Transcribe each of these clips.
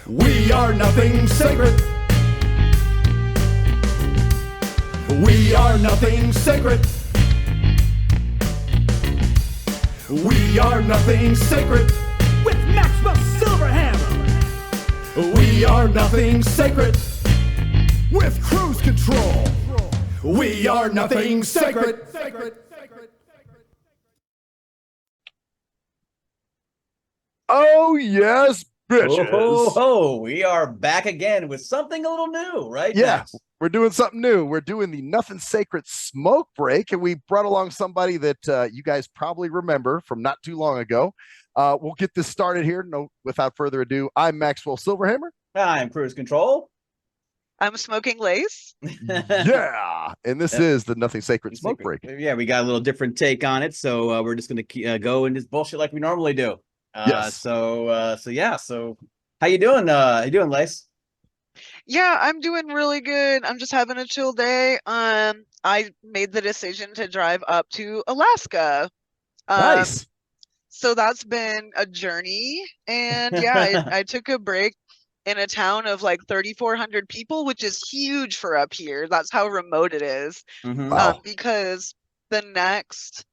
We are nothing sacred. We are nothing sacred. We are nothing sacred. With Maxwell Silverhammer. We are nothing sacred. With cruise control. We are nothing sacred. Oh, yes, bitches. Oh, we are back again with something a little new, right? Yeah, Max? we're doing something new. We're doing the Nothing Sacred Smoke Break, and we brought along somebody that you guys probably remember from not too long ago. We'll get this started here. No, without further ado, I'm Maxwell Silverhammer. I'm Cruise Control. I'm Smokinglace. Yeah, and this is the Nothing Sacred Smoke Break. Yeah, we got a little different take on it, so we're just going to go and just bullshit like we normally do. Yes. So how you doing? How you doing, Lace? Yeah, I'm doing really good. I'm just having a chill day. I made the decision to drive up to Alaska. Nice. So that's been a journey. And yeah, I took a break in a town of like 3,400 people, which is huge for up here. That's how remote it is. Wow. Because the next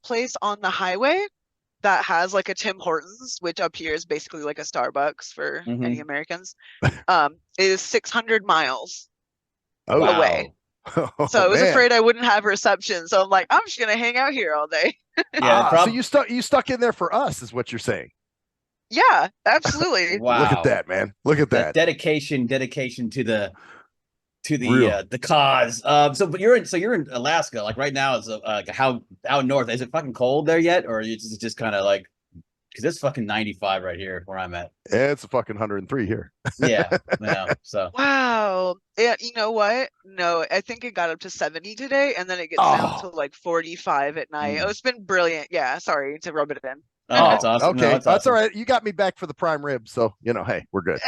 place on the highway that has like a Tim Hortons, which up here is basically like a Starbucks for any Americans, is 600 miles away. Oh, So I was man. afraid I wouldn't have reception. So I'm like, I'm just gonna hang out here all day. Yeah. So you stuck in there for us, is what you're saying. Yeah, absolutely. Wow. Look at that, man. Look at that. Dedication to the cause. But you're in Alaska, like right now. It's how north is it? Fucking cold there yet, or it's just kind of like, because it's fucking 95 right here where I'm at. It's a fucking 103 here. Yeah. So Wow. Yeah, you know what? No, I think it got up to 70 today, and then it gets down to like 45 at night. Oh, it's been brilliant. Yeah, sorry to rub it in. Oh, that's awesome. Okay, No, that's that's awesome. all right. You got me back for the prime rib, so hey, we're good.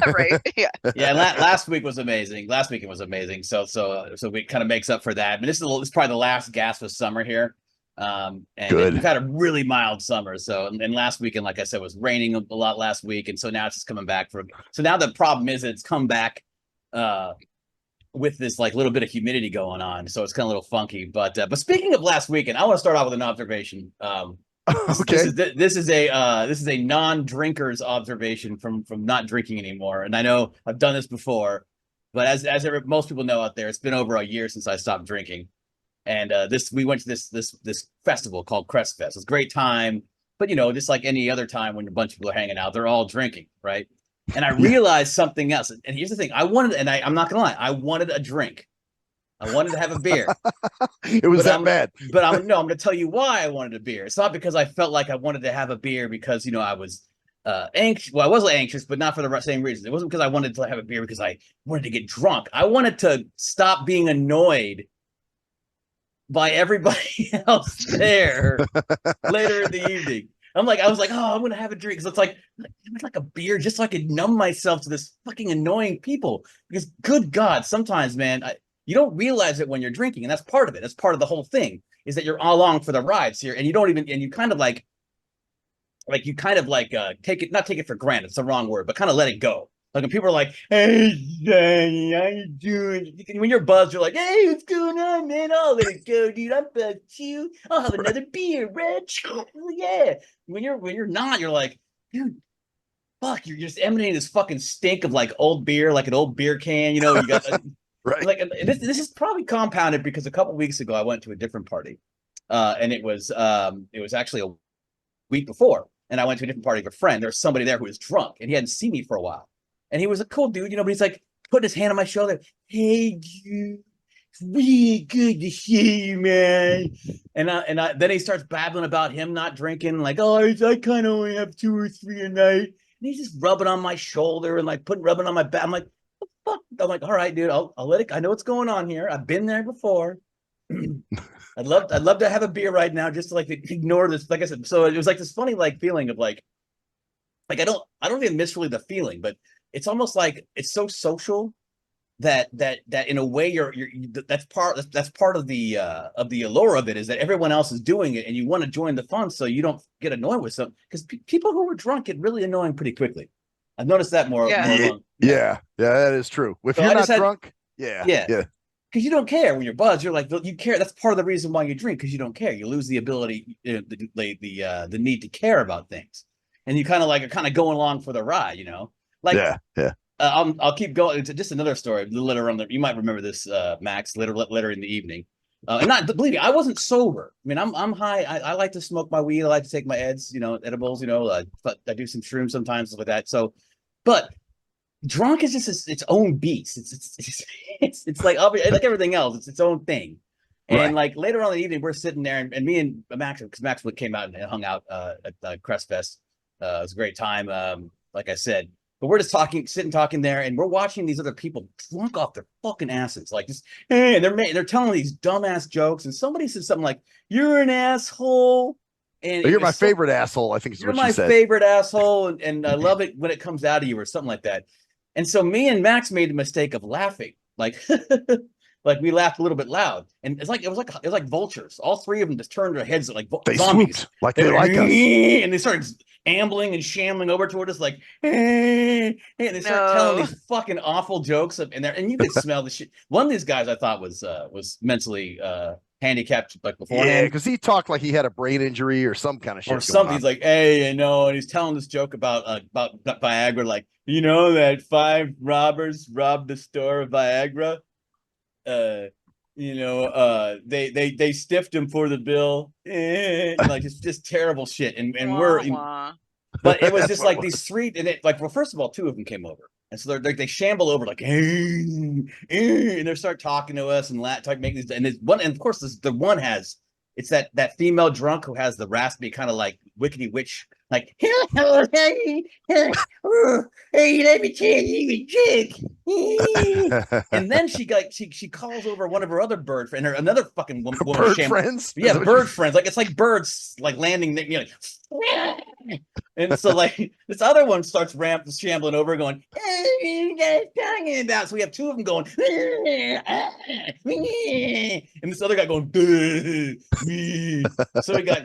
Right. Yeah. Yeah. Last week was amazing. Last weekend was amazing. So it kind of makes up for that. But this is probably the last gasp of summer here. And Good. we've had a really mild summer. So and last weekend, like I said, was raining a lot last week, and so now it's just coming back so now the problem is that it's come back with this like little bit of humidity going on, so it's kind of a little funky. But speaking of last weekend, I want to start off with an observation. Okay. This is a non-drinker's observation from not drinking anymore, and I know I've done this before, but as most people know out there, it's been over a year since I stopped drinking. And we went to this festival called Crest Fest. It was a great time, but just like any other time when a bunch of people are hanging out, they're all drinking, right? And I realized something else. And here's the thing: I'm not gonna lie, I wanted a drink. I wanted to have a beer. It was that bad. But I'm gonna tell you why I wanted a beer. It's not because I felt like I wanted to have a beer because I was anxious. Well, I was anxious, but not for the same reasons. It wasn't because I wanted to have a beer because I wanted to get drunk. I wanted to stop being annoyed by everybody else there later in the evening. I was like, oh, I'm gonna have a drink. So it's like a beer, just so I could numb myself to this fucking annoying people. Because good God, sometimes, man, you don't realize it when you're drinking, and that's part of it. That's part of the whole thing, is that you're all along for the rides here, and you don't even, and you kind of take it, not take it for granted. It's the wrong word, but kind of let it go. Like when people are like, "Hey, Johnny, how you doing?" When you're buzzed, you're like, "Hey, what's going on, man? I'll let it go, dude. I'm buzzed too. I'll have another beer, Rich. Yeah." When you're not, you're like, dude, fuck, you're just emanating this fucking stink of like old beer, like an old beer can. You got Right. Like this is probably compounded because a couple weeks ago I went to a different party, and it was actually a week before, and I went to a different party with a friend. There was somebody there who was drunk, and he hadn't seen me for a while. And he was a cool dude, but he's like putting his hand on my shoulder. Hey, dude, it's really good to see you, man. And then he starts babbling about him not drinking, like, oh, I kind of only have 2 or 3 a night. And he's just rubbing on my shoulder and like rubbing on my back. I'm like, what the fuck? I'm like, all right, dude, I'll let it. I know what's going on here. I've been there before. I'd love to have a beer right now, just to like ignore this. Like I said, so it was like this funny like feeling of like I don't even miss really the feeling, but it's almost like it's so social that in a way that's part of the allure of it, is that everyone else is doing it and you want to join the fun so you don't get annoyed with something, because people who are drunk get really annoying pretty quickly. I've noticed that more. Yeah. Yeah, that is true. If So you're I not just had- drunk, yeah. because you don't care when you're buzzed. You're like, you care. That's part of the reason why you drink, because you don't care. You lose the ability, the need to care about things, and you kind of like are kind of going along for the ride, you know. Like, yeah. I'll keep going. It's just another story. Later on, you might remember this, Max. Later in the evening, and not believe me, I wasn't sober. I mean, I'm high. I like to smoke my weed. I like to take my eds, edibles. But I do some shrooms sometimes, stuff like that. So, but drunk is just its own beast. It's like everything else. It's its own thing. And like later on in the evening, we're sitting there, and me and Max, because Max came out and hung out at Crest Fest. It was a great time. Like I said, but we're just talking there, and we're watching these other people drunk off their fucking asses, like just, and they're telling these dumbass jokes, and somebody said something like, "You're an asshole." And you're my favorite asshole, I think is what she said. You're my favorite asshole, and I love it when it comes out of you, or something like that. And so me and Max made the mistake of laughing, like, like we laughed a little bit loud, and it was like vultures. All three of them just turned their heads like they zombies, swooped, like they like us, and they started ambling and shambling over toward us, like, and they start telling these fucking awful jokes, and you could smell the shit. One of these guys I thought was mentally handicapped, like beforehand. Yeah, because he talked like he had a brain injury or some kind of shit. Or something. He's like, hey, and he's telling this joke about Viagra, like, that 5 robbers robbed the store of Viagra. They stiffed him for the bill. Like it's just terrible shit. And but it was just like these three, and first of all, 2 of them came over. And so they shamble over like, and they start talking to us and making these, and of course the one has, it's that female drunk who has the raspy kind of like wickedy witch, like, hey, let me tell you a joke. And then she calls over one of her other bird friends, and another fucking woman bird friends. Yeah, bird friends. Like it's like birds like landing, and so like this other one starts shambling over, going, hey, you guys talking about? So we have 2 of them going, and this other guy going, so we got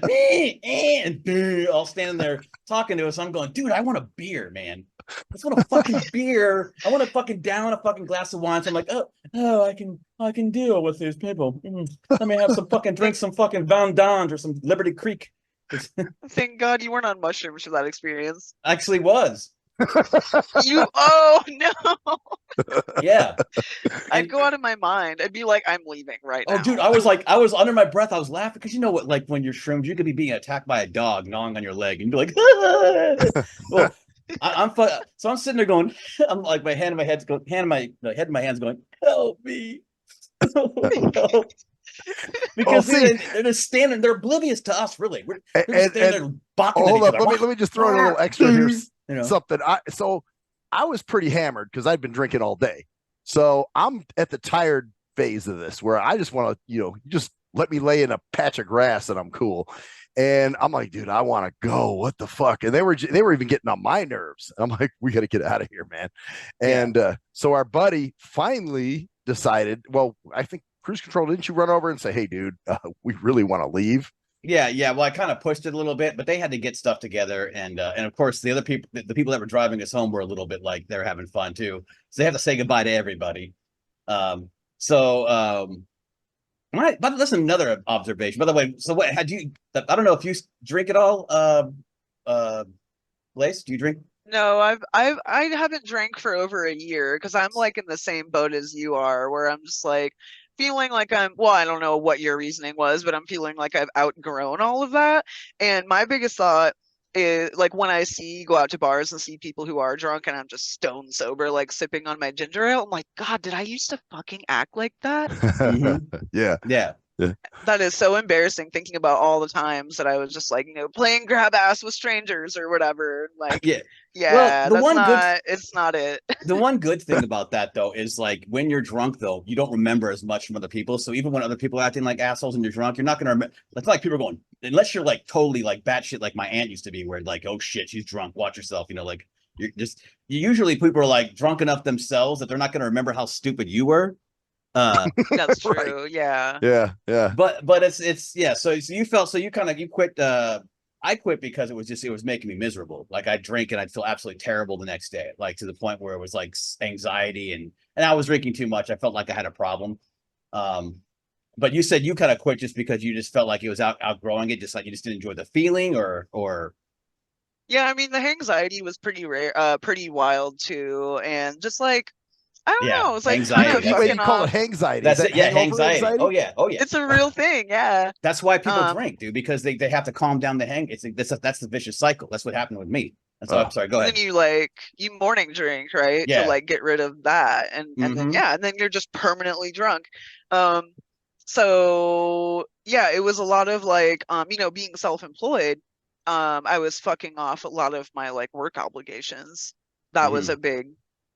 and all standing there talking to us. I'm going, dude, I want a beer, man. I just want a fucking beer. I want to fucking down a fucking glass of wine. So I'm like, oh, I can deal with these people. Let me have some fucking drink, some fucking Vendôme or some Liberty Creek. Thank God you weren't on mushrooms for that experience. Actually was. Oh no. Yeah. I'd go out of my mind. I'd be like, I'm leaving right now. Oh, dude, I was under my breath. I was laughing because you know what, like when you're shroomed, you could be being attacked by a dog gnawing on your leg and be like, well, so I'm sitting there going, I'm like, my head in my hand's going, help me. Help. Because they're just standing, they're oblivious to us, really. They're just standing there hold up, let me just throw in a little extra here. Something. I was pretty hammered because I'd been drinking all day. So I'm at the tired phase of this where I just want to, just let me lay in a patch of grass and I'm cool. And I'm like, dude, I want to go. What the fuck? And they were even getting on my nerves. And I'm like, we got to get out of here, man. And so our buddy finally decided, well, I think cruise control, didn't you run over and say, hey, dude, we really want to leave? Yeah. Well, I kind of pushed it a little bit, but they had to get stuff together. And of course, the people that were driving us home were a little bit like they're having fun too. So they have to say goodbye to everybody. But listen, another observation, by the way. So what had you, I don't know if you drink at all, Lace, do you drink? No, I haven't drank for over a year because I'm like in the same boat as you are, where I'm just like feeling like I don't know what your reasoning was, but I'm feeling like I've outgrown all of that. And my biggest thought is like when I go out to bars and see people who are drunk and I'm just stone sober, like sipping on my ginger ale, I'm like, God, did I used to fucking act like that? Yeah. That is so embarrassing, thinking about all the times that I was just like, playing grab ass with strangers or whatever. Like, well, it's not it. The one good thing about that though is like when you're drunk though, you don't remember as much from other people. So even when other people are acting like assholes and you're drunk, you're not gonna remember. It's like people are going, unless you're like totally like batshit, like my aunt used to be, where like, oh shit, she's drunk, watch yourself, like Usually people are like drunk enough themselves that they're not going to remember how stupid you were. That's Right. true. Yeah. Yeah. But it's yeah. So you felt you quit. I quit because it was making me miserable. Like I'd drink and I'd feel absolutely terrible the next day, like to the point where it was like anxiety and I was drinking too much. I felt like I had a problem. But you said you kind of quit just because you just felt like it was outgrowing it, just like you just didn't enjoy the feeling or. Yeah, I mean the anxiety was pretty rare, pretty wild too, and just like I don't Yeah, know, it's like kind anxiety. of You, wait, fucking you call it off. hangxiety? That's Is that it. Yeah, hangover anxiety. anxiety? Oh yeah. Oh yeah. It's a real thing, yeah. That's why people Um, drink, dude, because they have to calm down the hang. That's the vicious cycle. That's what happened with me. And so I'm Oh. sorry. Go and ahead. then you morning drink, right? To Yeah. like get rid of that, and then Mm-hmm. yeah, and then you're just permanently drunk. Um, so yeah, it was a lot of like being self-employed. I was fucking off a lot of my like work obligations. That was Mm-hmm.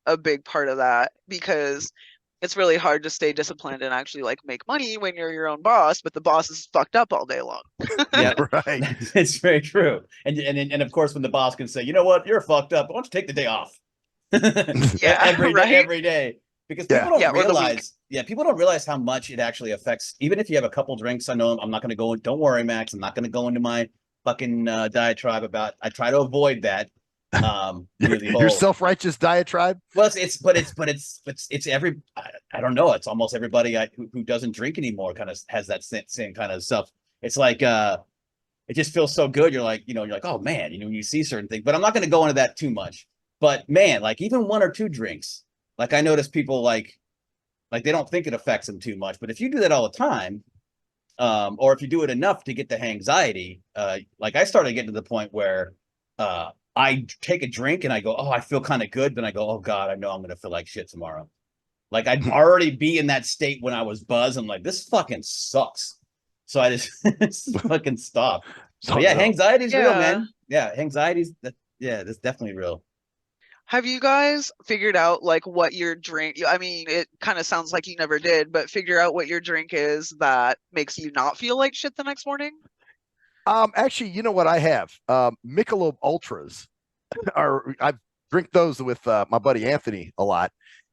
a big part of that because it's really hard to stay disciplined and actually like make money when you're your own boss, but the boss is fucked up all day long. Yeah, Right. it's very true. And of course, when the boss can say, you know what, you're fucked up. Why don't you take the day off? Yeah, right. Every day. Because people Yeah. don't Yeah, or the week. realize, people don't realize how much it actually affects. Even if you have a couple drinks, I know I'm not going to go. Don't worry, Max. I'm not going to go into my fucking diatribe about. I try to avoid that. The whole Your self-righteous diatribe. well, it's every. I don't know. It's almost everybody who doesn't drink anymore kind of has that same kind of stuff. It's like it just feels so good. You're like, you're like, oh man, when you see certain things. But I'm not going to go into that too much. But man, like even one or two drinks, like I notice people like they don't think it affects them too much. But if you do that all the time, or if you do it enough to get the anxiety, like I started getting to the point where I take a drink and I go, oh, I feel kind of good. Then I go, oh God, I know I'm going to feel like shit tomorrow. Like I'd already be in that state when I was buzzed. I'm like, this fucking sucks. So I just fucking stop. So yeah, anxiety's real, man. Yeah, anxiety's that's definitely real. Have you guys figured out like what your drink? I mean, it kind of sounds like you never did, but figure out what your drink is that makes you not feel like shit the next morning. Actually, you know what I have? Michelob Ultras. I drink those with my buddy Anthony a lot,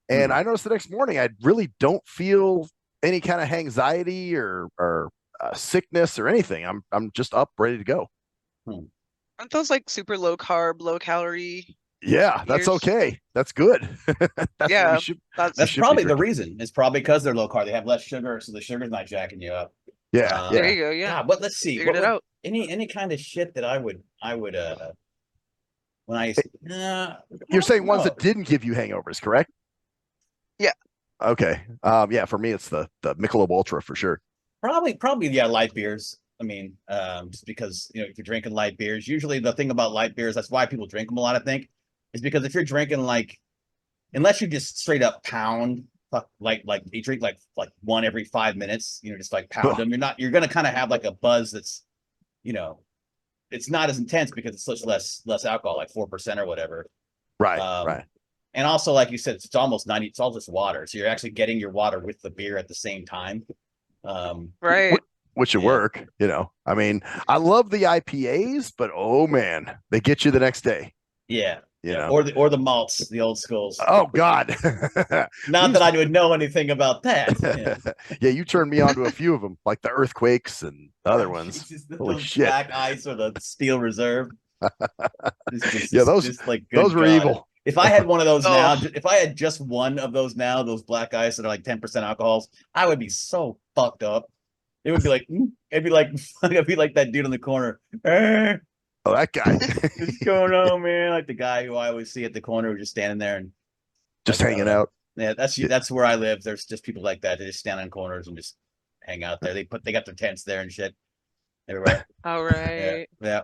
and I noticed the next morning I really don't feel any kind of anxiety or sickness or anything. I'm just up, ready to go. Aren't those like super low carb, low calorie? Yeah, that's beers? okay. That's good. That's Yeah, what we should. That's probably the reason. It's probably because they're low carb. They have less sugar, so the sugar's not jacking you up. Yeah, There you go. Yeah. God, but let's see. Figured it out. Any kind of shit that I would when I You're saying ones that didn't give you hangovers, correct? Yeah. Okay. Yeah, for me it's the Michelob Ultra for sure. Probably yeah, light beers. I mean, just because if you're drinking light beers, usually the thing about light beers, that's why people drink them a lot, I think, is because if you're drinking like, unless you just straight up pound, like you drink like one every 5 minutes, just like pound them, you're gonna kind of have like a buzz that's, it's not as intense because it's such less alcohol, like 4% or whatever. Right. Right. And also, like you said, it's almost 90. It's all just water, so you're actually getting your water with the beer at the same time. Right. Which would work, I mean, I love the IPAs, but oh man, they get you the next day. Yeah. Or the malts, the old schools. Oh God. Not that I would know anything about that. Yeah, you turned me on to a few of them, like the earthquakes and other ones. Holy shit. Black ice or the steel reserve. Those were evil. If I had one of those now, if I had just one of those now, those black ice that are like 10% alcohols, I would be so fucked up. It would be like, it'd be like that dude in the corner. Oh, that guy. What's going on, man? Like the guy who I always see at the corner who's just standing there and just hanging out. Yeah, that's where I live. There's just people like that. They just stand on corners and just hang out there. They got their tents there and shit. Everywhere. All right. Yeah.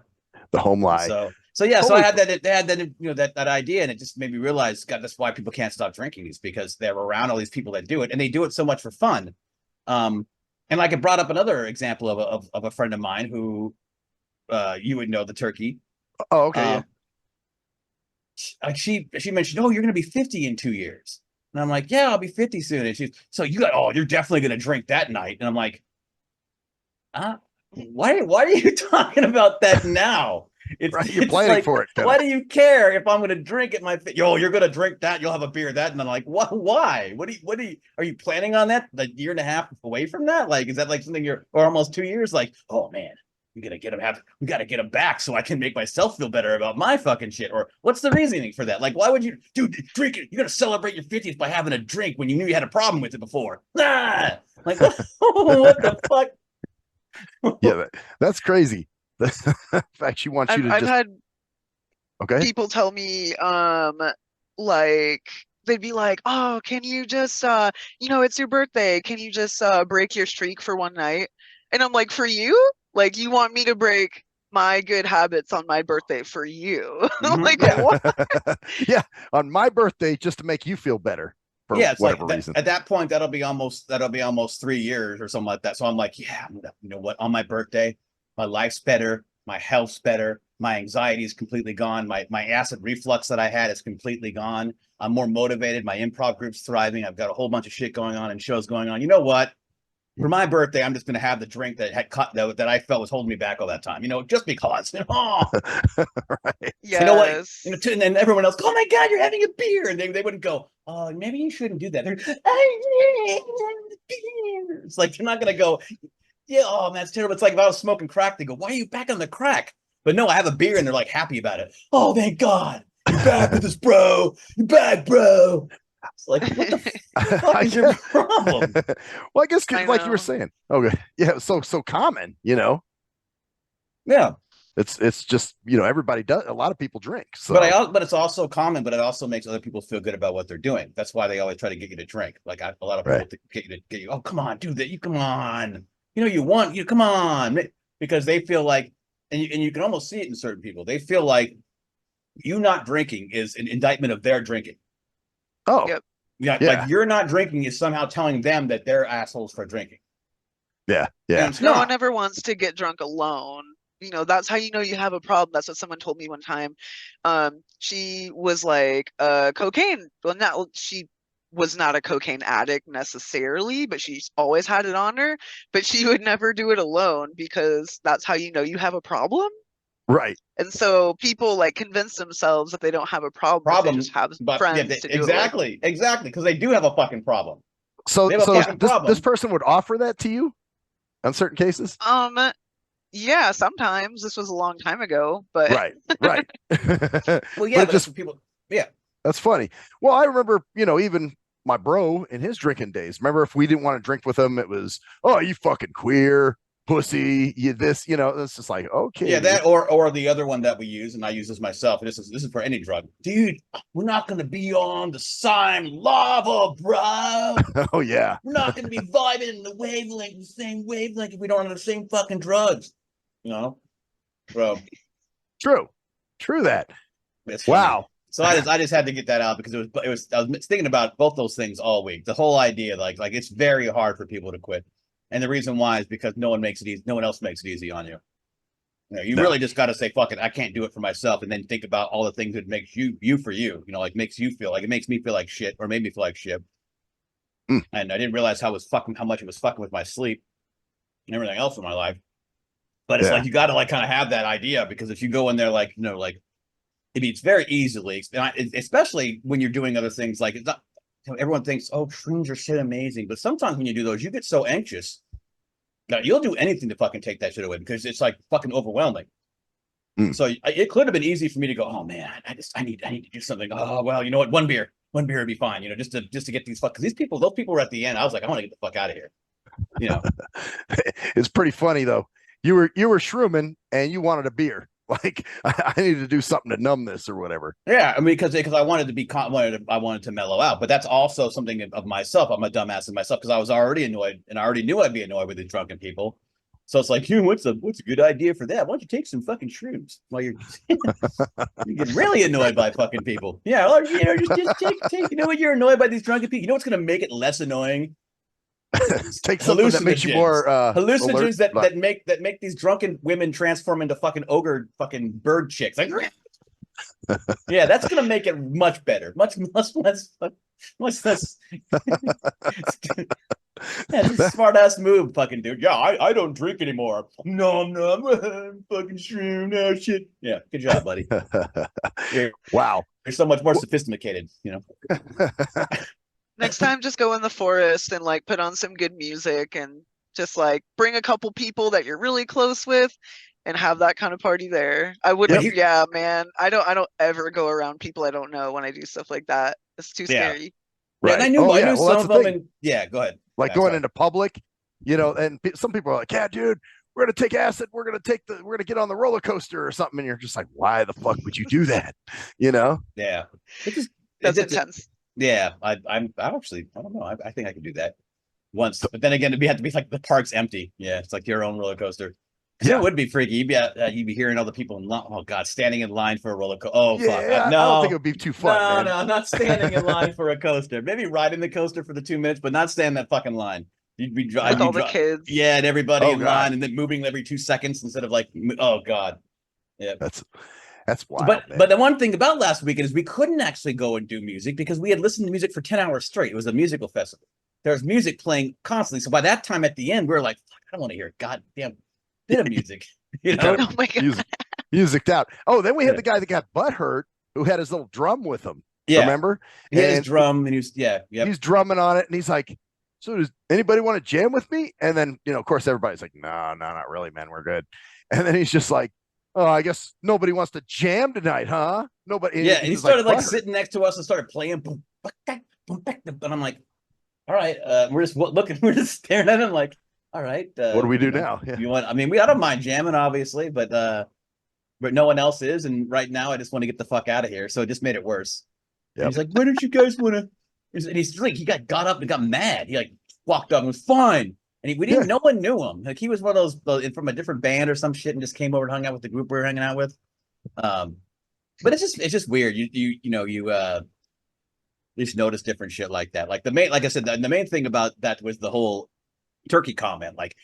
The home lie. So yeah, so I had that. They had that that idea, and it just made me realize, God, that's why people can't stop drinking, is because they're around all these people that do it, and they do it so much for fun. And like it brought up another example of a friend of mine who, you would know, the turkey. Oh, okay. She mentioned, oh, you're gonna be 50 in 2 years, and I'm like, yeah, I'll be 50 soon. And she's, so you're definitely gonna drink that night, and I'm like, why are you talking about that now? Right, you're planning for it. Why do you care if I'm going to drink at my you're going to drink that, you'll have a beer that, and I'm like, what? Why? Are you planning on that? Like year and a half away from that? Like, is that like something or almost 2 years? Like, oh man, we got to get him back so I can make myself feel better about my fucking shit. Or what's the reasoning for that? Like, why would you, dude, drink it? You're going to celebrate your 50th by having a drink when you knew you had a problem with it before. Like, what the fuck? Yeah, that's crazy. In fact, she wants you to I've just had okay. people tell me, like they'd be like, "Oh, can you just, it's your birthday. Can you just break your streak for one night?" And I'm like, "For you? Like, you want me to break my good habits on my birthday for you?" Like, Yeah. what? Yeah, on my birthday, just to make you feel better for Yeah, it's whatever like reason. at that point that'll be almost 3 years or something like that. So I'm like, yeah, you know what? On my birthday, my life's better, my health's better, my anxiety is completely gone, my acid reflux that I had is completely gone. I'm more motivated. My improv group's thriving. I've got a whole bunch of shit going on and shows going on. You know what? For my birthday, I'm just going to have the drink that had cut that I felt was holding me back all that time. Just because. Right. You know what? Yes. And then everyone else, oh my God, you're having a beer. And they wouldn't go, oh, maybe you shouldn't do that. It's like, they're not going to go, yeah, oh, man, that's terrible. It's like if I was smoking crack, they go, why are you back on the crack? But no, I have a beer and they're like happy about it. Oh, thank God. You're back with us, bro. You're back, bro. It's like, what the fuck is your problem? Well, I guess I like you were know. saying. Okay. Yeah, so common, Yeah. It's just, everybody does, a lot of people drink. So But it's also common, but it also makes other people feel good about what they're doing. That's why they always try to get you to drink. Like a lot of people right. get you. Oh, come on, do that. You come on. You come on, because they feel like, and you can almost see it in certain people. They feel like you not drinking is an indictment of their drinking. Oh, Yep. Yeah, yeah. like you're not drinking is somehow telling them that they're assholes for drinking. Yeah. And Yeah. it's No not. one ever wants to get drunk alone. That's how you know you have a problem. That's what someone told me one time. She was like, cocaine. Well, not she was not a cocaine addict necessarily, but she's always had it on her. But she would never do it alone because that's how you know you have a problem. Right. And so people like convince themselves that they don't have a problem if they just have But yeah, friends to do it with. exactly, because they do have a fucking problem. So They have a fucking this problem. person would offer that to you on certain cases? Yeah, sometimes. This was a long time ago, but Right. Right. Well, yeah, it but just that's what people. Yeah, that's funny. Well, I remember, even my bro in his drinking days. Remember, if we didn't want to drink with him, it was, oh, you fucking queer pussy, you this, it's just like, okay, yeah, dude. that or the other one that we use, and I use this myself. And this is for any drug, dude. We're not going to be on the same level, bro. Oh yeah. We're not going to be vibing in the same wavelength if we don't have the same fucking drugs. Bro. True that. It's Wow. So I just had to get that out because it was I was thinking about both those things all week. The whole idea, like it's very hard for people to quit, and the reason why is because no one makes it easy. No one else makes it easy on you. You really just got to say, fuck it, I can't do it for myself, and then think about all the things that makes you for you. Like makes you feel like it makes me feel like shit, or made me feel like shit. And I didn't realize how much it was fucking with my sleep and everything else in my life. But it's like you got to like kind of have that idea, because if you go in there like it's very easily, especially when you're doing other things. Like it's not, everyone thinks, oh, shrooms are shit amazing, but sometimes when you do those, you get so anxious that you'll do anything to fucking take that shit away because it's like fucking overwhelming. So it could have been easy for me to go, oh man, I need to do something. Oh well, you know what, one beer would be fine. Just to get those people were at the end. I was like, I want to get the fuck out of here. It's pretty funny though. You were shrooming and you wanted a beer. Like I needed to do something to numb this or whatever. Yeah, I mean, because I wanted to I wanted to mellow out, but that's also something of myself. I'm a dumbass in myself because I was already annoyed, and I already knew I'd be annoyed with the drunken people. So it's like, what's a good idea for that? Why don't you take some fucking shrooms while you get really annoyed by fucking people? Yeah, or just take. You know what? You're annoyed by these drunken people. You know what's going to make it less annoying? Take something that makes you more hallucinogens alert. that make these drunken women transform into fucking ogre fucking bird chicks. Like, yeah, that's gonna make it much better, much less. That's a smart ass move, fucking dude. Yeah, I don't drink anymore. No, I'm fucking shroom. No shit. Yeah, good job, buddy. Wow. You're so much more sophisticated, Next time, just go in the forest and like put on some good music and just like bring a couple people that you're really close with and have that kind of party there. I wouldn't, yeah, man. I don't ever go around people I don't know when I do stuff like that. It's too scary. Right. Yeah, and I knew some of them. And yeah, go ahead. Like going into public, and some people are like, yeah, dude, we're gonna take acid, we're gonna get on the roller coaster or something, and you're just like, why the fuck would you do that? Yeah, that's intense. Yeah, I actually, I don't know, I think I could do that once, but then again, it'd have to be like the park's empty. Yeah, it's like your own roller coaster. Yeah, it would be freaky. You'd be hearing all the people in line. Oh god, standing in line for a roller coaster. Oh fuck, no, I don't think it would be too fun. No, not standing in line for a coaster. Maybe riding the coaster for the 2 minutes, but not standing that fucking line. You'd be driving all the kids. Yeah, and everybody in line, and then moving every 2 seconds instead of like, oh god, yeah, that's wild. But the one thing about last weekend is we couldn't actually go and do music because we had listened to music for 10 hours straight. It was a musical festival. There was music playing constantly. So by that time at the end, we were like, fuck, I don't want to hear a goddamn bit of music. Oh my god, musiced out. Oh, then we had the guy that got butthurt who had his little drum with him. Yeah, remember? He had his drum, and he was he's drumming on it, and he's like, so does anybody want to jam with me? And then, of course, everybody's like, no, not really, man. We're good. And then he's just like, oh, I guess nobody wants to jam tonight, huh? Nobody. Yeah, and he started like sitting next to us and started playing. And I'm like, all right, we're just looking, we're just staring at him like, all right. What do we do now? Yeah. You want? I mean, I don't mind jamming, obviously, but no one else is. And right now, I just want to get the fuck out of here. So it just made it worse. Yep. He's like, why don't you guys want to? And he's like, he got up and got mad. He like walked up and was fine. And we didn't. No one knew him. Like he was one of those from a different band or some shit, and just came over and hung out with the group we were hanging out with. But it's just weird. You just notice different shit like that. Like like I said, the main thing about that was the whole turkey comment. Like,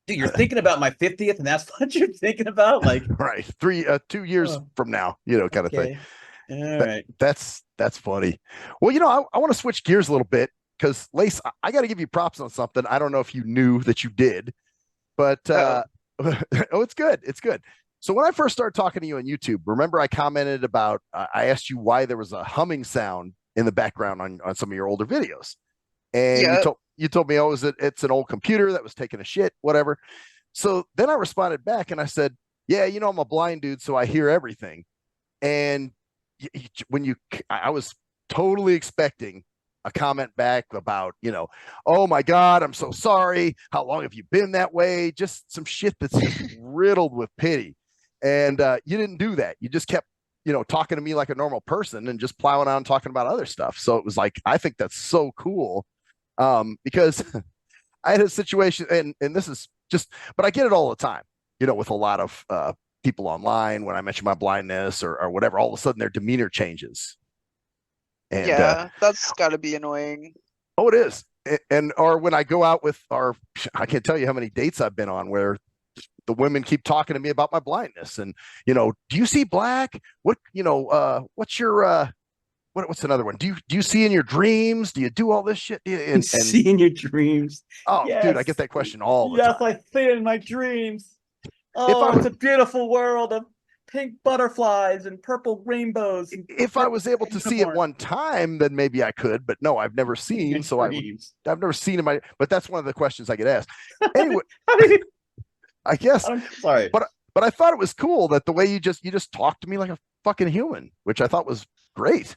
dude, you're thinking about my 50th, and that's what you're thinking about. Like, right, 2 years from now, kind of thing. All right, that's funny. Well, I want to switch gears a little bit because Lace, I got to give you props on something. I don't know if you knew that you did, but it's good. It's good. So when I first started talking to you on YouTube, remember I commented about I asked you why there was a humming sound in the background on some of your older videos, and you told me, oh, it's an old computer that was taking a shit, whatever. So then I responded back and I said, yeah, I'm a blind dude, so I hear everything. And I was totally expecting a comment back about, oh my God, I'm so sorry. How long have you been that way? Just some shit that's just riddled with pity. And you didn't do that. You just kept, talking to me like a normal person and just plowing on talking about other stuff. So it was like, I think that's so cool. Because I had a situation, and this is just, but I get it all the time, with a lot of people online when I mention my blindness or whatever, all of a sudden their demeanor changes. And that's got to be annoying. Oh, it is. Or when I go out with I can't tell you how many dates I've been on where the women keep talking to me about my blindness and, do you see black? What, what's your, what's another one? Do you see in your dreams? Do you do all this shit? And see in your dreams? Oh, yes. Dude, I get that question all the time. Yes, I see it in my dreams. Oh, it's a beautiful world of pink butterflies and purple rainbows. If I was able to see it one time, then maybe I could. But no, I've never seen. So I've never seen in my. But that's one of the questions I get asked. Anyway, I guess. I'm sorry, but I thought it was cool that the way you just talked to me like a fucking human, which I thought was great.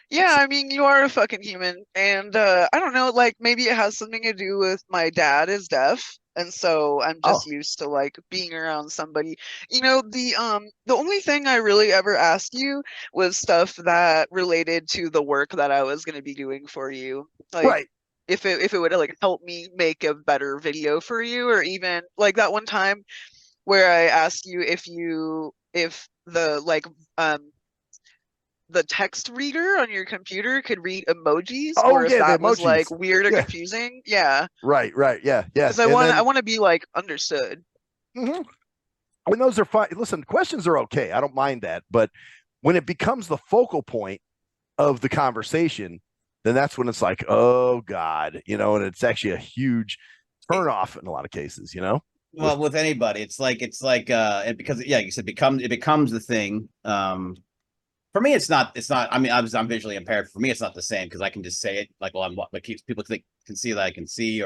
Yeah, I mean, you are a fucking human, and I don't know, like maybe it has something to do with my dad is deaf, and so I'm just used to like being around somebody. The only thing I really ever asked you was stuff that related to the work that I was going to be doing for you, like right. If it would like help me make a better video for you, or even like that one time where I asked you if the text reader on your computer could read emojis, or if that was like weird or confusing. Yeah. Right. Yeah. Because I want to be like understood. Mm-hmm. I mean, those are fine. Listen, questions are okay. I don't mind that. But when it becomes the focal point of the conversation, then that's when it's like, oh God, and it's actually a huge turnoff in a lot of cases, Well, with anybody, it's like because you said it becomes the thing. For me, it's not. I mean, I'm visually impaired. For me, it's not the same because I can just say it like, well, but people can see that I can see,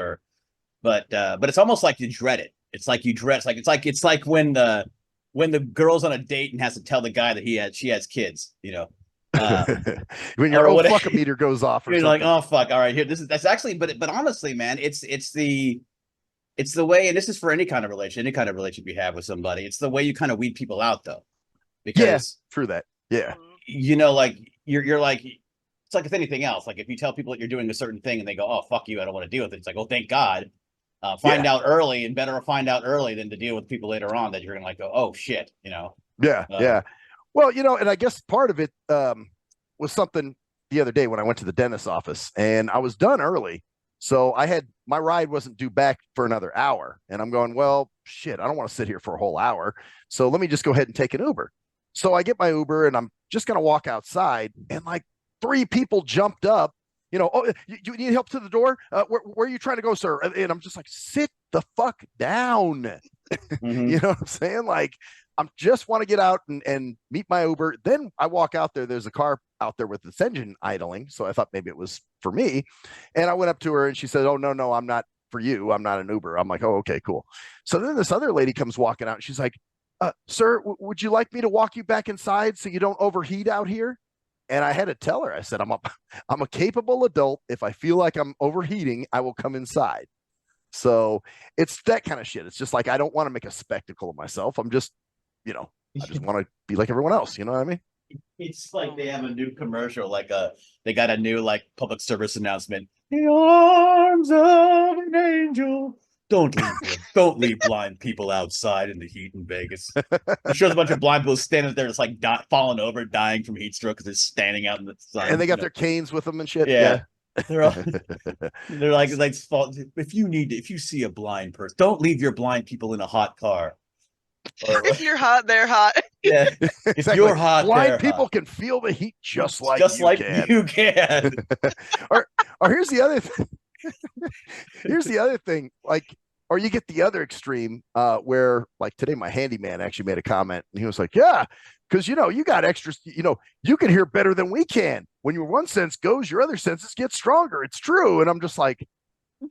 but it's almost like you dread it. It's like you dread. It's like when the girl's on a date and has to tell the guy that she has kids. When your fuck meter goes off, or you're something. like, oh fuck, all right, that's actually, but honestly, man, it's the way, and this is for any kind of relationship you have with somebody. It's the way you kind of weed people out, though, because true that. Yeah. Like you're like, it's like with anything else. Like if you tell people that you're doing a certain thing and they go, oh fuck you, I don't want to deal with it. It's like, oh, thank God. Find out early, and better find out early than to deal with people later on that you're gonna like go, oh shit, Yeah. Well, and I guess part of it was something the other day when I went to the dentist's office, and I was done early. So my ride wasn't due back for another hour. And I'm going, well, shit, I don't want to sit here for a whole hour. So let me just go ahead and take an Uber. So I get my Uber and I'm just going to walk outside, and like 3 people jumped up, oh, you need help to the door? Where are you trying to go, sir? And I'm just like, sit the fuck down. Mm-hmm. You know what I'm saying? Like, I just want to get out and meet my Uber. Then I walk out there. There's a car out there with its engine idling. So I thought maybe it was for me. And I went up to her and she said, oh, no, I'm not for you. I'm not an Uber. I'm like, oh, okay, cool. So then this other lady comes walking out and she's like, sir, would you like me to walk you back inside so you don't overheat out here? And I had to tell her, I said, I'm a capable adult. If I feel like I'm overheating, I will come inside. So it's that kind of shit. It's just like, I don't want to make a spectacle of myself. I'm just, I just want to be like everyone else. You know what I mean? It's like they have a new commercial, they got a new like public service announcement. The arms of an angel. Don't leave blind people outside in the heat in Vegas. It shows a bunch of blind people standing there, just like falling over, dying from heat stroke because they're standing out in the sun. And they got their canes with them and shit. Yeah. They're like, if you see a blind person, don't leave your blind people in a hot car. If you're hot, they're hot. Yeah. If you're hot, blind people can feel the heat just like you can. or here's the other thing. Here's the other thing. Like, or you get the other extreme where, like today, my handyman actually made a comment and he was like, yeah, because you got extras, you can hear better than we can. When your one sense goes, your other senses get stronger. It's true. And I'm just like,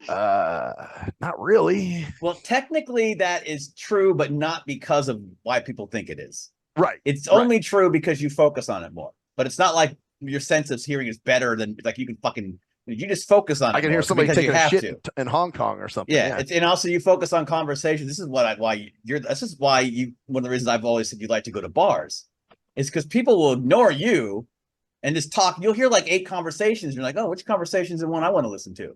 not really. Well, technically that is true, but not because of why people think it is. Right. It's only true because you focus on it more. But it's not like your sense of hearing is better than, like, you can fucking, you just focus on it. I can hear somebody taking a shit in Hong Kong or something. Yeah. And also you focus on conversation. This is one of the reasons I've always said you like to go to bars. It's because people will ignore you and just talk. You'll hear like 8 conversations. And you're like, oh, which conversation is the one I want to listen to?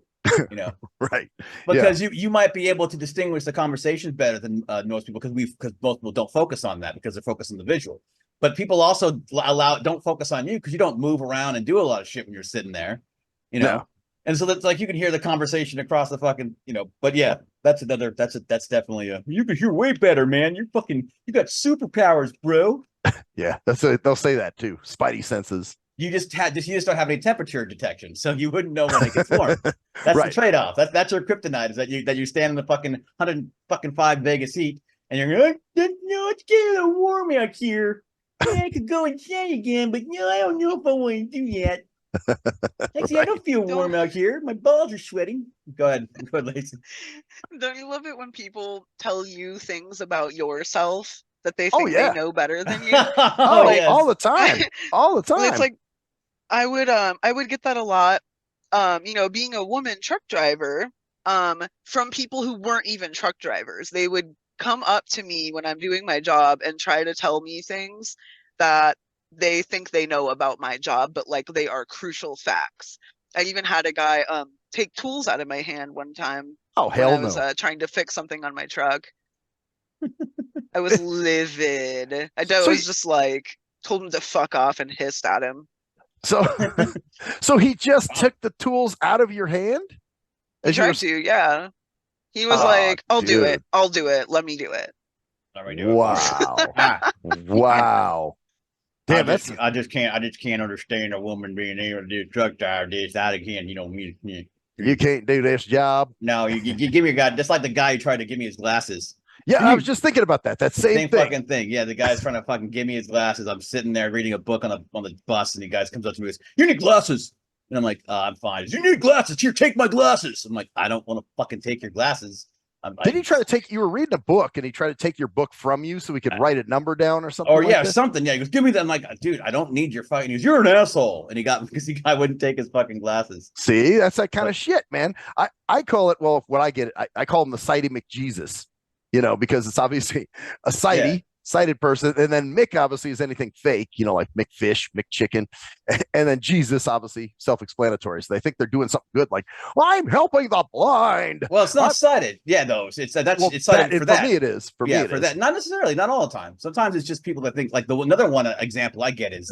Right. Because you might be able to distinguish the conversations better than most people, because most people don't focus on that because they're focused on the visual. But people also don't focus on you because you don't move around and do a lot of shit when you're sitting there, No. And so that's like you can hear the conversation across the fucking, But yeah, that's definitely you can hear way better, man. You got superpowers, bro. Yeah, they'll say that too. Spidey senses. You just don't have any temperature detection, so you wouldn't know when it gets warm. That's the trade-off. That's your kryptonite, is that you stand in the fucking 105 Vegas heat, and you're like, no, it's getting a little warm out here. Yeah, I could go inside again, but no, I don't know if I want to do that. Actually, I don't feel warm out here. My balls are sweating. Go ahead, Lacey. Don't you love it when people tell you things about yourself that they think they know better than you? Yes. All the time. All the time. It's like I would get that a lot. Being a woman truck driver, from people who weren't even truck drivers. They would come up to me when I'm doing my job and try to tell me things that they think they know about my job, but like they are crucial facts. I even had a guy take tools out of my hand one time. Oh, hell no. I was trying to fix something on my truck. I was livid. Was just like, told him to fuck off and hissed at him. So he just took the tools out of your hand? He tried to, yeah. He was like, I'll do it. Let me do it. Wow. Wow. Damn, I just can't understand a woman being able to do truck tire this, that again. you can't do this job. No, you give me a guy just like the guy who tried to give me his glasses. Yeah, I was just thinking about that. That same thing. Fucking thing. Yeah, the guy's trying to fucking give me his glasses. I'm sitting there reading a book on the bus, and the guy comes up to me and goes, "You need glasses." And I'm like, I'm fine. You need glasses. Here, take my glasses. I'm like, I don't want to fucking take your glasses. Did he try to take? You were reading a book, and he tried to take your book from you so he could write a number down or something. Or like that? something. Yeah, he goes, "Give me that." I'm like, dude, I don't need your fucking. He goes, "You're an asshole," and he got because the guy wouldn't take his fucking glasses. See, that's that kind of shit, man. I call it. Well, what I get, I call him the sighty McJesus. Because it's obviously a sighted person, and then Mick obviously is anything fake. Like McFish, McChicken, and then Jesus obviously self-explanatory. So they think they're doing something good, like, well, I'm helping the blind. Well, it's not sighted. Yeah, though it's sighted for that. For me, it is. For that. Not necessarily. Not all the time. Sometimes it's just people that think like another one example I get is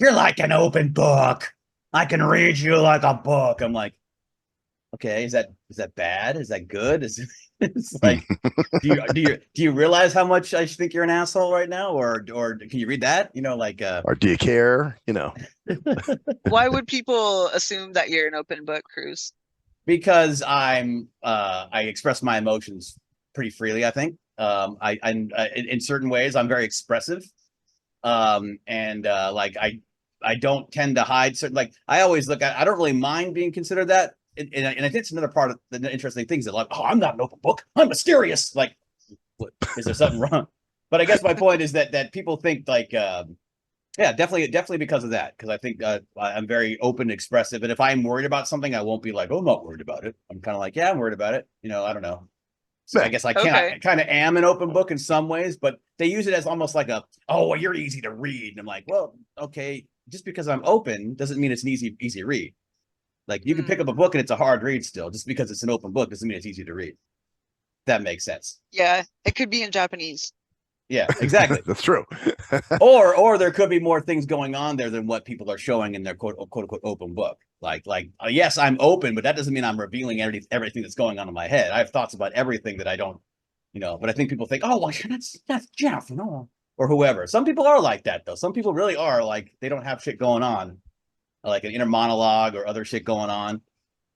you're like an open book. I can read you like a book. I'm like, okay, is that bad? Is that good? It's like, do you realize how much I think you're an asshole right now, or can you read that? Or do you care? Why would people assume that you're an open book, Cruz? Because I express my emotions pretty freely. I think in certain ways I'm very expressive, and like I don't tend to hide certain. Like I always I don't really mind being considered that. And I think it's another part of the interesting things that like, oh, I'm not an open book. I'm mysterious. Like, what, is there something wrong? But I guess my point is that people think like, yeah, definitely because of that. Because I think I'm very open, expressive, and if I'm worried about something, I won't be like, oh, I'm not worried about it. I'm kind of like, yeah, I'm worried about it. I don't know. So I guess I kind of am an open book in some ways, but they use it as almost like oh, well, you're easy to read. And I'm like, well, okay, just because I'm open doesn't mean it's an easy read. Like you can pick up a book and it's a hard read still. Just because it's an open book doesn't mean it's easy to read. That makes sense. Yeah, it could be in Japanese. Yeah, exactly. That's true. or there could be more things going on there than what people are showing in their quote unquote open book. Like yes, I'm open, but that doesn't mean I'm revealing everything that's going on in my head. I have thoughts about everything that I don't, but I think people think, oh, well, that's Jeff, or whoever. Some people are like that though. Some people really are like they don't have shit going on. Like an inner monologue or other shit going on.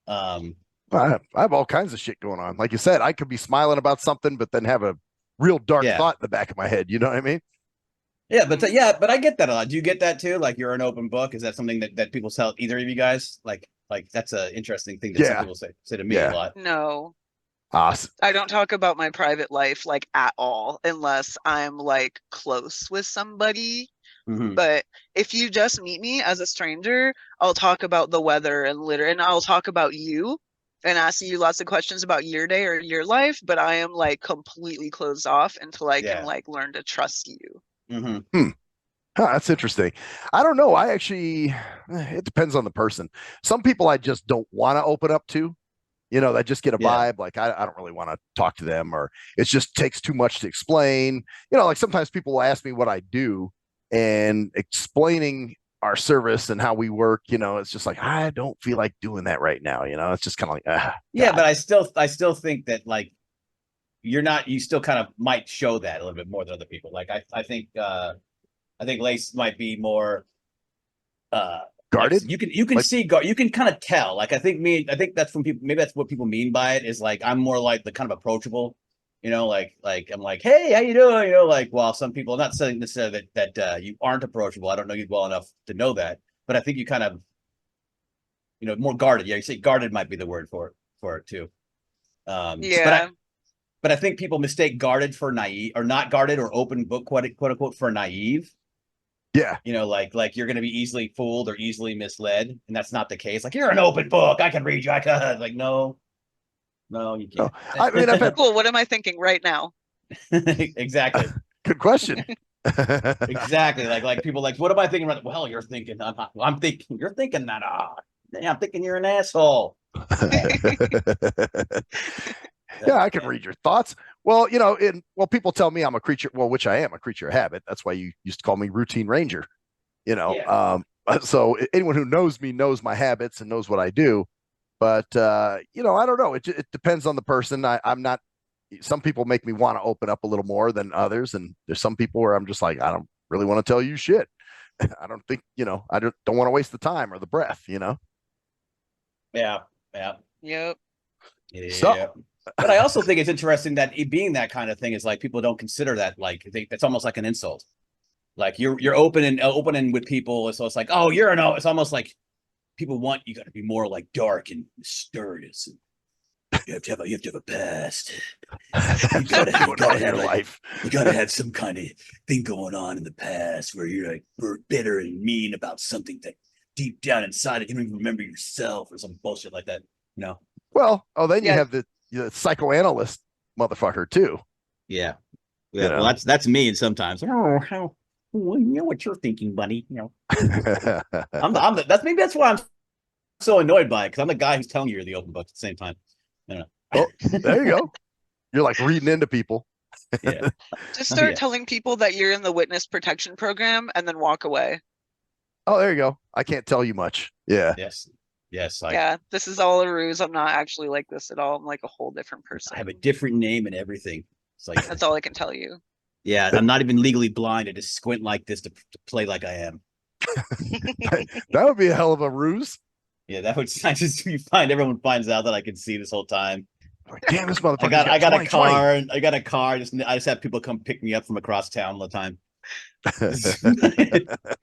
I have all kinds of shit going on. Like you said, I could be smiling about something, but then have a real dark thought in the back of my head. You know what I mean? Yeah, but I get that a lot. Do you get that too? Like you're an open book? Is that something that people tell either of you guys? Like that's an interesting thing that some people say to me a lot. No. Awesome. I don't talk about my private life like at all unless I'm like close with somebody. Mm-hmm. But if you just meet me as a stranger, I'll talk about the weather and I'll talk about you and ask you lots of questions about your day or your life. But I am like completely closed off until I can like learn to trust you. Mm-hmm. That's interesting. I don't know. It depends on the person. Some people I just don't want to open up to. That just get a vibe. Like I don't really want to talk to them, or it just takes too much to explain. Like sometimes people will ask me what I do. And explaining our service and how we work, it's just like I don't feel like doing that right now. It's just kind of like but I still think that like you still kind of might show that a little bit more than other people. Like I think Lace might be more guarded. Like, you can see you can kind of tell. Like I think that's from people. Maybe that's what people mean by it is like I'm more like the kind of approachable. Like I'm like, hey, how you doing? Like, while some people, I'm not saying necessarily that you aren't approachable. I don't know you well enough to know that, but I think you kind of, more guarded. Yeah, you say guarded might be the word for it too. But I think people mistake guarded for naive, or not guarded or open book, quote unquote, for naive. Yeah. Like you're going to be easily fooled or easily misled, and that's not the case. Like you're an open book. I can read you. Like no. No, you can't. I mean, cool. What am I thinking right now? Exactly. Good question. Exactly. Like people like, what am I thinking? Well, you're thinking. I'm thinking. You're thinking that. I'm thinking you're an asshole. Yeah, I can read your thoughts. Well, people tell me I'm a creature. Well, which I am, a creature of habit. That's why you used to call me routine ranger. So anyone who knows me knows my habits and knows what I do. But, I don't know. It depends on the person. I'm not, some people make me want to open up a little more than others. And there's some people where I'm just like, I don't really want to tell you shit. I don't think, I don't want to waste the time or the breath, Yeah. Yeah. Yep. So Yeah. But I also think it's interesting that it being that kind of thing is like people don't consider that that's almost like an insult. Like you're opening with people, so it's like, oh, you're an. It's almost like people want you got to be more like dark and mysterious. You have to have a past. You gotta have life. You gotta have some kind of thing going on in the past where you're like bitter and mean about something that deep down inside it you don't even remember yourself or some bullshit like that. Well, then you Yeah. have the psychoanalyst motherfucker too. Yeah. Yeah. Well, that's me. And sometimes, you know what you're thinking, buddy. That's why I'm so annoyed by it, because I'm the guy who's telling you you're the open book at the same time. I don't know. Oh, there you go. You're like reading into people. Yeah. Just start Yeah. telling people that you're in the witness protection program and then walk away. Oh, there you go. I can't tell you much. Yeah. Yes. Yeah, this is all a ruse. I'm not actually like this at all. I'm like a whole different person. I have a different name and everything. It's like That's all I can tell you. yeah, I'm not even legally blind. I just squint like this to play like I am. That would be a hell of a ruse. Yeah, that would you find everyone finds out that I can see this whole time. Like, damn, this motherfucker. I got a car. I got a car. I just have people come pick me up from across town all the time.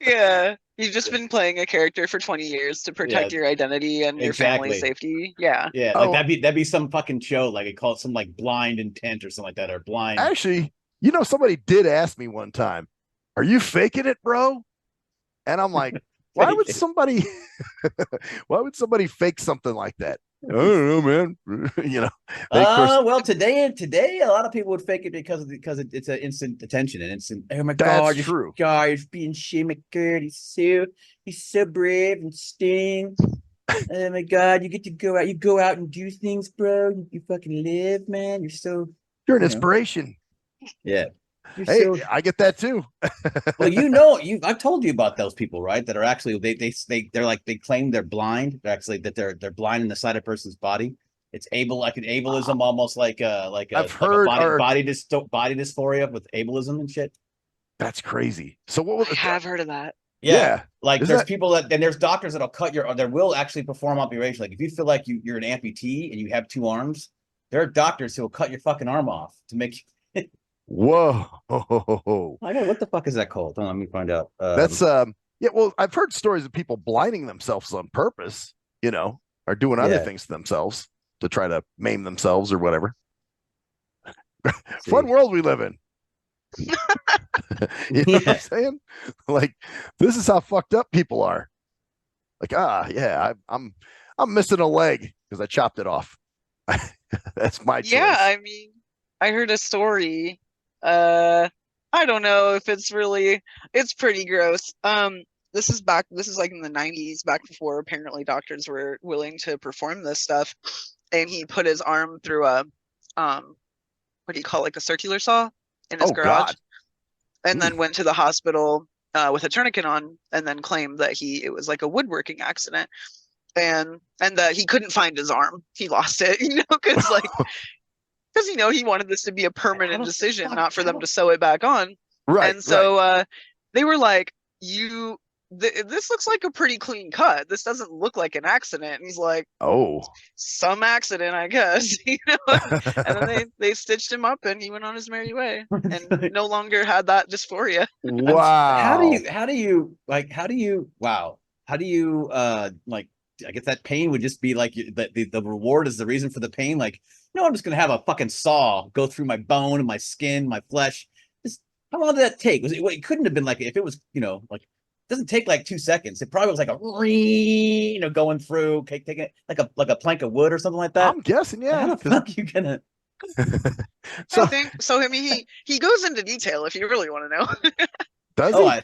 Yeah, you've just been playing a character for 20 years to protect your identity and your family's safety. Yeah. Yeah, like that'd be some fucking show, like it called some like blind intent or something like that, or blind. Actually, somebody did ask me one time, "Are you faking it, bro?" And I'm like, why would somebody fake something like that? I don't know, man. Well, today a lot of people would fake it because it's an instant attention and instant. Oh my God, that's true. Guy's being so my God, he's so brave and sting. Oh my God, you get to go out and do things, bro. You fucking live, man. You're an inspiration. Yeah. Hey, I get that too. Well, I've told you about those people, right? That are actually they're like they claim they're blind. They're actually they're blind in the side of a person's body. It's like an ableism, almost like I've heard body dysphoria with ableism and shit. That's crazy. So what was I have heard of that. Yeah. Like there's people and there's doctors that'll cut that will actually perform operation. Like if you feel like you're an amputee and you have two arms, there are doctors who will cut your fucking arm off to make you. Whoa. I know, what the fuck is that called? Let me find out. That's well, I've heard stories of people blinding themselves on purpose, or doing other things to themselves to try to maim themselves or whatever. Fun world we live in. You know what I'm saying? Like, this is how fucked up people are. Like, I'm missing a leg because I chopped it off. That's my choice. Yeah, I mean, I heard a story. I don't know if it's pretty gross. This is like in the 90s, back before apparently doctors were willing to perform this stuff. And he put his arm through a what do you call it, like a circular saw in his garage. God. And then went to the hospital with a tourniquet on, and then claimed that it was like a woodworking accident. And that he couldn't find his arm. He lost it, because he wanted this to be a permanent decision, not for them to sew it back on. Right. And so they were like, this looks like a pretty clean cut. This doesn't look like an accident. And he's like, oh, some accident, I guess. And then they stitched him up, and he went on his merry way, and no longer had that dysphoria. Wow. How do you I guess that pain would just be like the reward is the reason for the pain. Like, I'm just gonna have a fucking saw go through my bone and my skin, my flesh. How long did that take? It couldn't have been like, if it was, like, it doesn't take like 2 seconds. It probably was like a going through, taking it like a plank of wood or something like that. I'm guessing, yeah. How the fuck you gonna? I think so. I mean, he goes into detail if you really want to know. Does he?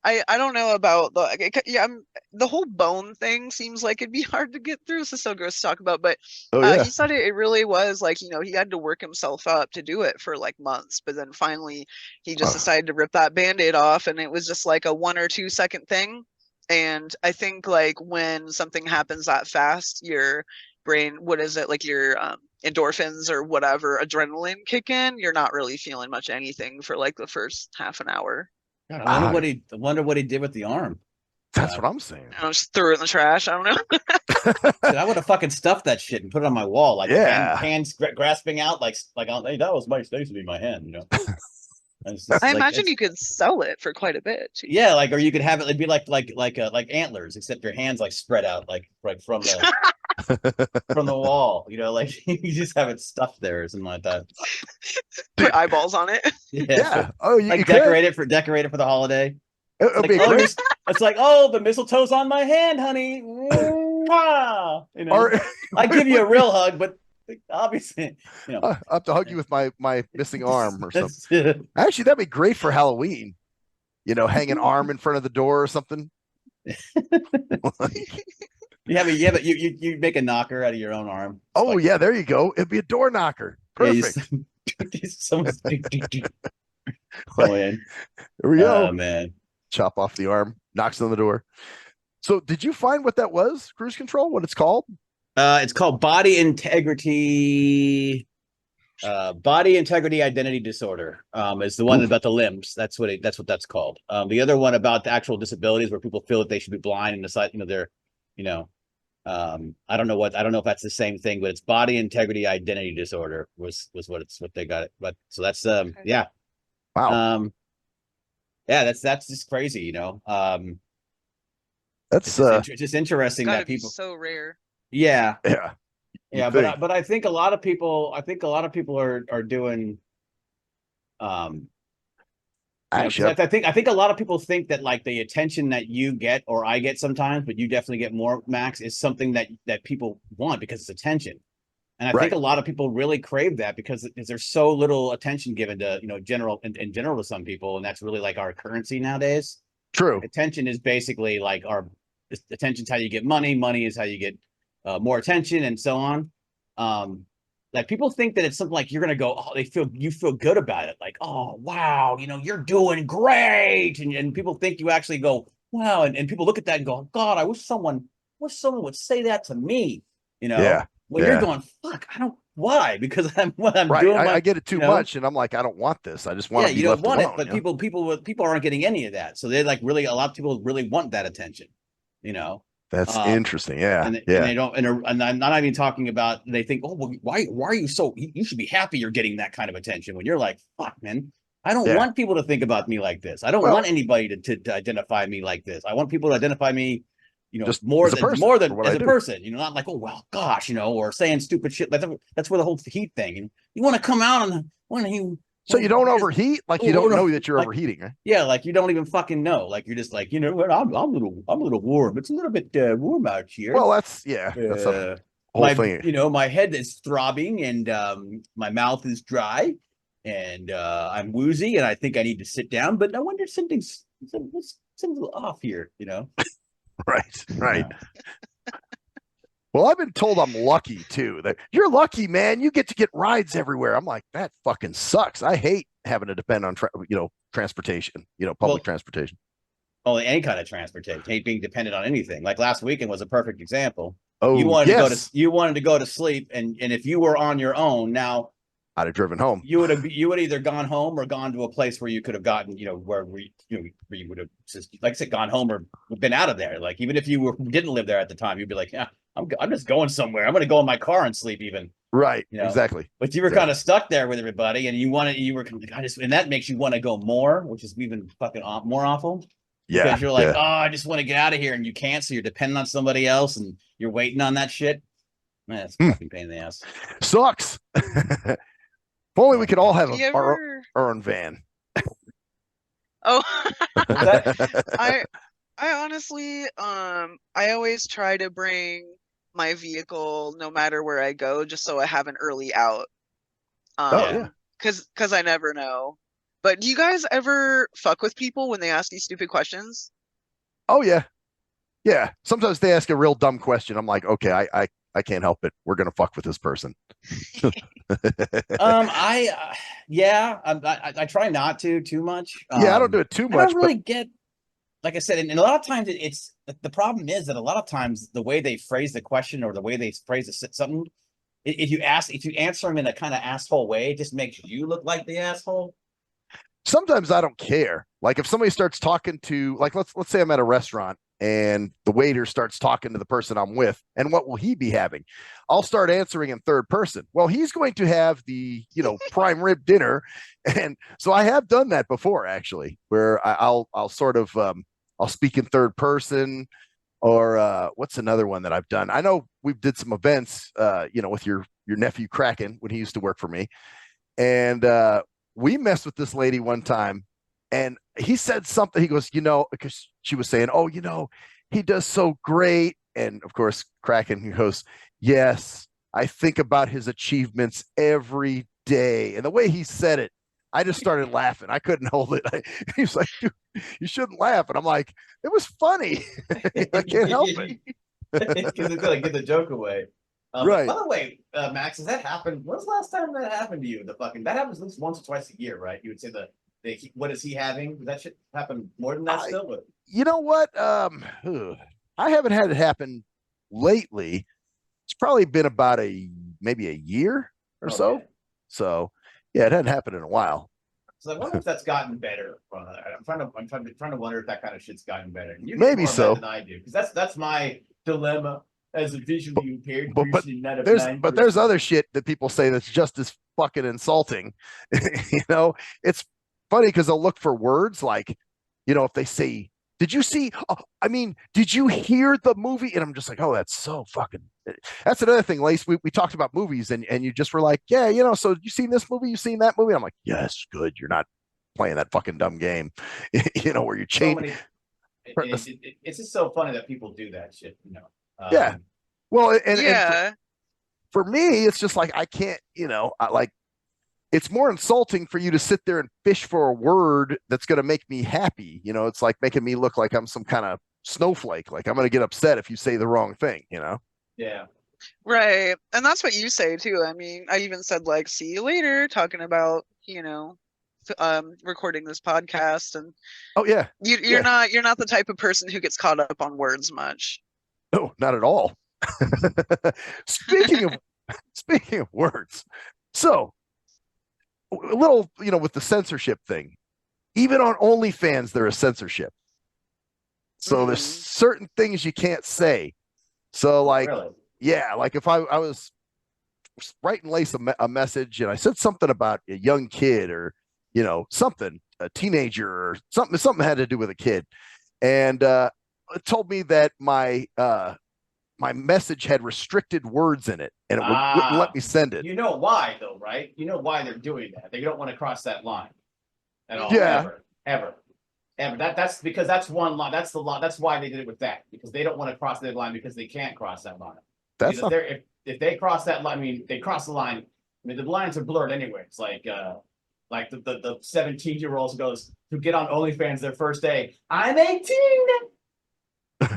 I don't know about the whole bone thing seems like it'd be hard to get through. It's so gross to talk about, but he said it really was like, he had to work himself up to do it for like months, but then finally he just decided to rip that Band-Aid off, and it was just like a 1 or 2 second thing. And I think like when something happens that fast, your brain, what is it, like your endorphins or whatever, adrenaline kick in, you're not really feeling much anything for like the first half an hour. God, I wonder what he did with the arm. That's what I'm saying. I just threw it in the trash. I don't know. Dude, I would have fucking stuffed that shit and put it on my wall, like hands grasping out, like hey, that was my Stacy in my hand, you know. I imagine you could sell it for quite a bit. Too. Yeah, like, or you could have it. It'd be like antlers, except your hands like spread out, like from the wall. You know, like you just have it stuffed there or something like that. Put eyeballs on it. Yeah. Oh, you like could. decorate it for the holiday. It'll Like, be great. It's like, oh, the mistletoe's on my hand, honey. Mwah! You know, Or I give you a real hug, but obviously, you know, I have to hug you with my missing arm or something. Actually, that'd be great for Halloween. You know, hang an arm in front of the door or something. You make a knocker out of your own arm. Oh yeah, there you go. It'd be a door knocker. Perfect. Someone's Here we go. Oh man. Chop off the arm, knocks on the door. So did you find what that was? Cruise control, what it's called? It's called body integrity identity disorder. Is the one about the limbs. That's what that's called. The other one about the actual disabilities where people feel that they should be blind and decide, you know, they're, you know, I don't know if that's the same thing, but it's body integrity identity disorder was what they got it. But so that's Okay. yeah. Wow. Yeah, that's just crazy, you know. That's it's just interesting Gotta that be people. so rare. Yeah, yeah. but I think a lot of people are doing. Actually, I think a lot of people think that like the attention that you get or I get sometimes, but you definitely get more, Max, is something that people want because it's attention. And I think a lot of people really crave that because there's so little attention given to, you know, in general to some people. And that's really like our currency nowadays. True. Attention is basically like attention is how you get money. Money is how you get more attention and so on. Like people think that it's something like you're going to go, oh, you feel good about it. Like, oh, wow, you know, you're doing great. And people think you actually go, wow. And people look at that and go, God, I wish someone would say that to me, you know? Yeah. Well, you're going, fuck, why? Because I'm doing. I get it too much, and I'm like, I don't want this. I just want to be left alone. You don't want it, but people aren't getting any of that. So they're like really, a lot of people really want that attention, you know. That's interesting. Yeah. And they don't, and I'm not even talking about, they think, oh, well, why are you so, you should be happy you're getting that kind of attention when you're like, fuck, man, I don't want people to think about me like this. I don't want anybody to identify me like this. I want people to identify me, you know, just more than as a person, you know, not like, oh, well, gosh, you know, or saying stupid shit. That's where the whole heat thing, you want to come out and so you don't overheat, like you don't know that you're overheating, right? Yeah, like you don't even fucking know. Like you're just like, you know what, I'm a little warm. It's a little bit warm out here. Well, that's a whole thing. You know, my head is throbbing and my mouth is dry and I'm woozy and I think I need to sit down, but I wonder something's a little off here, you know. Right. Yeah. Well, I've been told I'm lucky too. That you're lucky, man. You get to get rides everywhere. I'm like, that fucking sucks. I hate having to depend on transportation. Public transportation. Oh, any kind of transportation. Hate being dependent on anything. Like last weekend was a perfect example. Oh, you wanted to go to sleep, and if you were on your own now, I'd have driven home. You would either gone home or gone to a place where you could have gotten, where you would have just, like I said, gone home or been out of there. Like even if you didn't live there at the time, you'd be like, yeah, I'm just going somewhere. I'm going to go in my car and sleep even. Right. Exactly. But you were kind of stuck there with everybody, and and that makes you want to go more, which is even fucking more awful. Yeah. Because you're like, oh, I just want to get out of here, and you can't, so you're dependent on somebody else, and you're waiting on that shit. Man, it's a fucking pain in the ass. Sucks. If only we could all have our own van. Oh, I honestly, I always try to bring my vehicle no matter where I go, just so I have an early out. Because I never know. But do you guys ever fuck with people when they ask you stupid questions? Oh yeah, yeah. Sometimes they ask a real dumb question. I'm like, okay, I can't help it. We're gonna fuck with this person. I try not to too much. Yeah, I don't do it too much. I don't really get, like I said, and a lot of times it's the problem is that a lot of times the way they phrase the question or the way they phrase something, if you answer them in a kind of asshole way, it just makes you look like the asshole. sometimes I don't care. Like if somebody starts talking to, like, let's say I'm at a restaurant and the waiter starts talking to the person I'm with, and what will he be having? I'll start answering in third person. Well, he's going to have the, prime rib dinner. And so I have done that before, actually, where I'll sort of, I'll speak in third person. Or what's another one that I've done? I know we did some events, with your nephew Kraken when he used to work for me. And we messed with this lady one time, and he said something. He goes, because she was saying, oh, he does so great. And of course, Kraken, he goes, yes, I think about his achievements every day. And the way he said it, I just started laughing. I couldn't hold it. He's like, dude, you shouldn't laugh. And I'm like, it was funny. I can't help it. Because it's gonna get the joke away. Right. By the way, Max, has that happened? When's the last time that happened to you? That happens at least once or twice a year, right? You would say what is he having? Does that shit happen more than that still? But you know what? I haven't had it happen lately. It's probably been about maybe a year or so. Okay. So yeah, it hadn't happened in a while. So I wonder if that's gotten better. I'm trying to wonder if that kind of shit's gotten better. You get Maybe more of so. that than I do, because that's my dilemma as a visually impaired But person. Not a but there's other shit that people say that's just as fucking insulting. It's funny because they'll look for words like, if they say, did you see? Did you hear the movie? And I'm just like, oh, that's so fucking. That's another thing, Lace. We talked about movies, and you just were like, yeah, so you seen this movie? You seen that movie? I'm like, yes, good. You're not playing that fucking dumb game, where you change. It's just so funny that people do that shit, Yeah. Well, and Yeah. for me, it's just like I can't, it's more insulting for you to sit there and fish for a word that's going to make me happy. It's like making me look like I'm some kind of snowflake. Like I'm going to get upset if you say the wrong thing, Yeah. Right. And that's what you say too. I mean, I even said like, see you later, talking about, recording this podcast. And oh yeah, you're not the type of person who gets caught up on words much. No, not at all. Speaking of words, so a little, with the censorship thing, even on OnlyFans, there is censorship. So there's certain things you can't say. So like, really? Yeah, like if I was writing Lace a message and I said something about a young kid or, something, a teenager or something had to do with a kid. And it told me that my message had restricted words in it and it wouldn't let me send it. You know why though, right? You know why they're doing that. They don't want to cross that line at all. Yeah. Ever. That's because that's one line. That's the line. That's why they did it with that, because they don't want to cross that line because they can't cross that line. That's not... if they cross that line, they cross the line. The lines are blurred anyway. It's like the 17-year-olds goes who get on OnlyFans their first day. I'm 18.